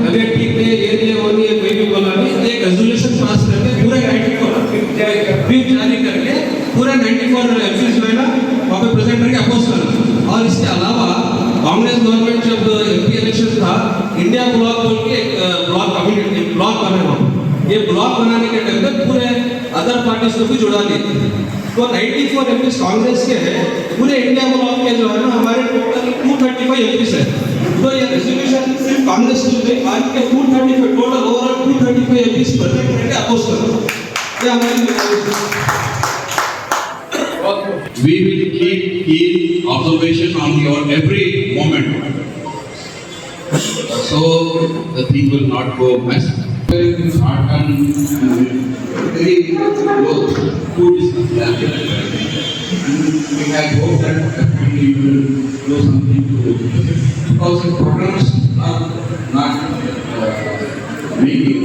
अगर ठीक है ये और ये कोई भी बोला नहीं, एक रेजोल्यूशन पास करके पूरा 94 व्हिप जारी करके पूरा 94 एमपीज जो है ना वहाँ पे प्रेजेंट करके अपोज करना. और इसके अलावा कांग्रेस गवर्नमेंट जब एमपी इलेक्शन था, इंडिया ब्लॉक बोल के एक ब्लॉक कम्युनिटी ब्लॉक बना हुआ. ये ब्लॉक बनाने के टाइम पे पूरे अदर पार्टीज को भी जुड़ा दिए. तो 94 एमपीज कांग्रेस के हैं, पूरे इंडिया ब्लॉक के जो है ना हमारे टोटल 235 एमपीज है. तो ये रेजोल्यूशन सिर्फ कांग्रेस की नहीं, आज के 235 टोटल ओवरऑल 235 एमपीज प्रेजेंट करके अपोज करो. ये हमारी We will keep keen observation on your every moment, so the thing will not go mess. Very hard and very close to discuss that. I hope that definitely you will do something to because the programs are not making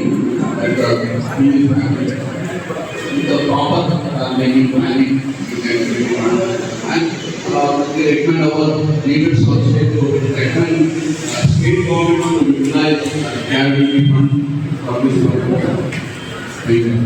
like the proper making planning and we recommend our leaders also to recommend state government to utilize capital fund for this program. Thank you.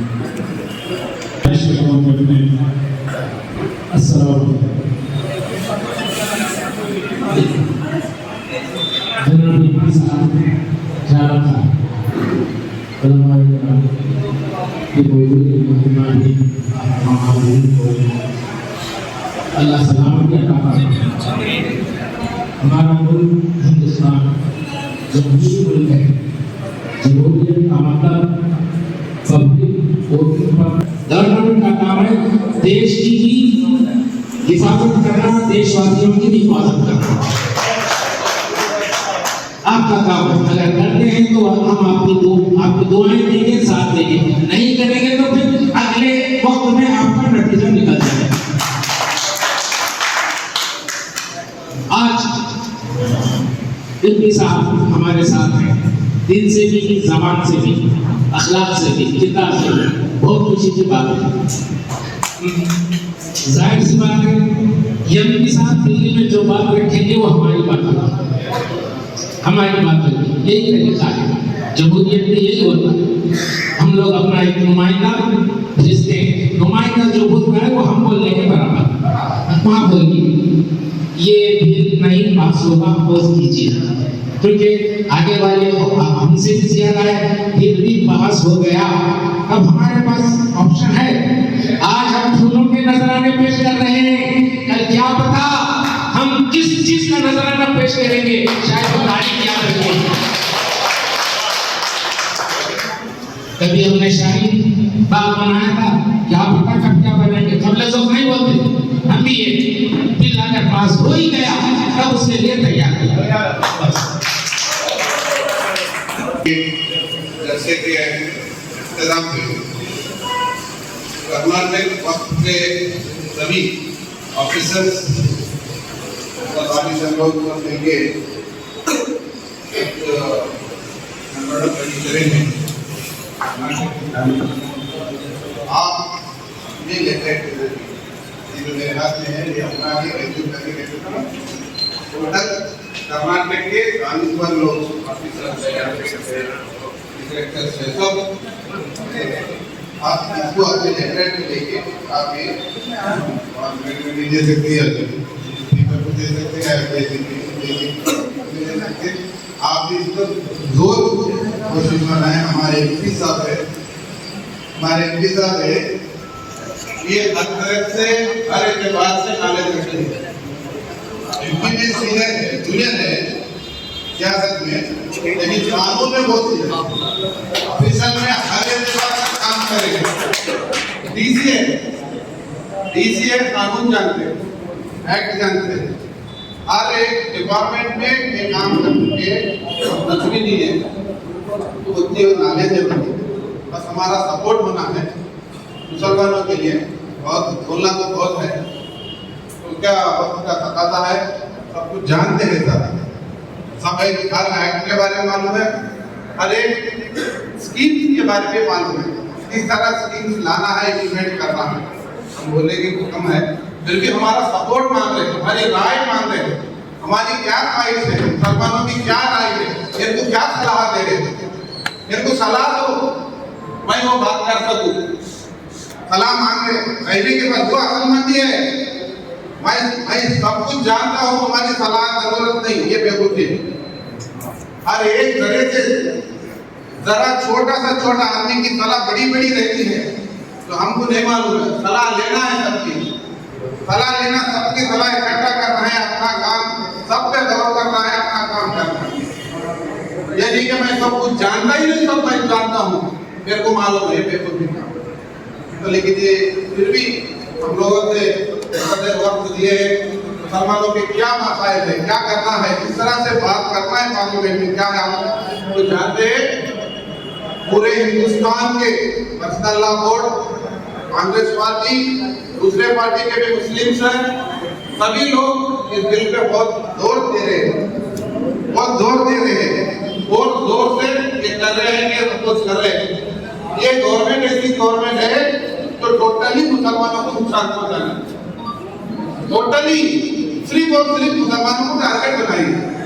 अल्लाह सलामत अता फरमाए. हमारा मुल्क हिंदुस्तान जमहूरी मुल्क है. जमहूरियत का मतलब पब्लिक वोटिंग पर गवर्नमेंट का काम है देश की भी हिफाजत करना, देशवासियों की भी हिफाजत करना. आपका काम है. अगर करते हैं तो हम आपको दुआएं देंगे, साथ देंगे. नहीं करेंगे तो फिर अगले वक्त में आपका नतीजा निकल जाएगा. आज इनके साथ हमारे साथ हैं, दिल से भी, जबान से भी, अखलाक से भी, किताब से भी. बहुत खुशी की बात है. जाहिर सी बात है के साथ दिल्ली में जो बात रखेंगे वो हमारी बात होगी, हमारी बात होगी. यही तरीका है जमहूरियत में, यही होता है. हम लोग अपना एक नुमाइंदा भेजते हैं, नुमाइंदा जो बोलता है वो हम बोलने के बराबर. वहाँ बोलिए ये बिल नहीं पास होगा, अपोज कीजिए, क्योंकि आगे वाले हमसे भी ज्यादा है. बिल भी पास हो गया, अब हमारे पास ऑप्शन है. आज हम फूलों के नजराने पेश कर रहे हैं, कल क्या पता हम किस चीज का नजराना पेश करेंगे, शायद वो तारीख याद रखेंगे. कभी हमने शाही बाग बनाया था, क्या पता कब क्या बनेंगे. कबले जो नहीं बोलते, हम भी ये बिल अगर पास हो ही गया तब उसके लिए तैयार है. जैसे कि इंतजाम कर्नाटक वक्त के सभी ऑफिसर्स देंगे करेंगे. आप नहीं लेते मेरे हाथ में है, ये अपना ही रेज्यूम करके टोटल कर्नाटक के 40 लोग ऑफिसर सब आप इसको अपने लेटर में लेके आप ये दे सकते हैं, दे सकते हैं. आप इसको जोर कोशिश बनाए. हमारे एमपी साहब है, ये हर तरह से हर एतबार से नॉलेज रखते हैं. एमपी में सीनियर है, जूनियर है सियासत में, लेकिन कानून में बहुत सीनियर ऑफिसर में हर एतबार से काम करेंगे. डीसी है, कानून जानते हैं, एक्ट जानते हैं. हर एक डिपार्टमेंट में ये काम करके कुछ भी नहीं है, तो उतनी नॉलेज है. बस हमारा सपोर्ट होना है मुसलमानों के लिए. बहुत बोलना तो बहुत है, उनका वक्त का तकाजा है. सब कुछ जानते हैं, सब हर एक्ट के बारे में मालूम है, हर एक स्कीम्स के बारे में मालूम है, किस तरह स्कीम्स लाना है, इम्प्लीमेंट करना है। हम बोले कि हुक्म है, फिर भी हमारा सपोर्ट मांग रहे, हमारी राय मांग रहे, हमारी क्या ख्वाहिश है, मुसलमानों की क्या राय है, इनको क्या सलाह दे रहे, इनको सलाह दो, मैं वो बात कर सकूं। सलाह मांग रहे, कहने के बाद जो अक्लमंदी है, मैं सब कुछ जानता हूँ, हमारी सलाह जरूरत नहीं, ये बेवकूफी है। हर एक जगह से जरा छोटा आदमी की सलाह बड़ी रहती है, तो हमको नहीं मालूम है। सलाह लेना है सबकी, सलाह लेना, सबकी सलाह इकट्ठा करना है, अपना काम सब पे गौर करना है, अपना काम करना है। ये नहीं कि मैं सब कुछ जानता ही नहीं, सब मैं जानता हूँ, मेरे को मालूम है, बेवकूफी काम। तो लेकिन ये फिर भी हम लोगों से वक्त दिए, मुसलमानों के क्या मसाइल है, क्या करना है, किस तरह से बात करना है पार्लियामेंट में, क्या है आप तो जानते हैं। पूरे हिंदुस्तान के personal law board, Congress party, दूसरे पार्टी के भी मुस्लिम हैं, सभी लोग इस बिल पे बहुत जोर दे रहे हैं, बहुत जोर दे रहे हैं, बहुत जोर से ये कर रहे हैं, ये अपोज कर रहे हैं। ये गवर्नमेंट ऐसी गवर्नमेंट है तो टोटली मुसलमानों को नुकसान पहुंचाना, टोटली सिर्फ और सिर्फ मुसलमानों को टारगेट बनाई है।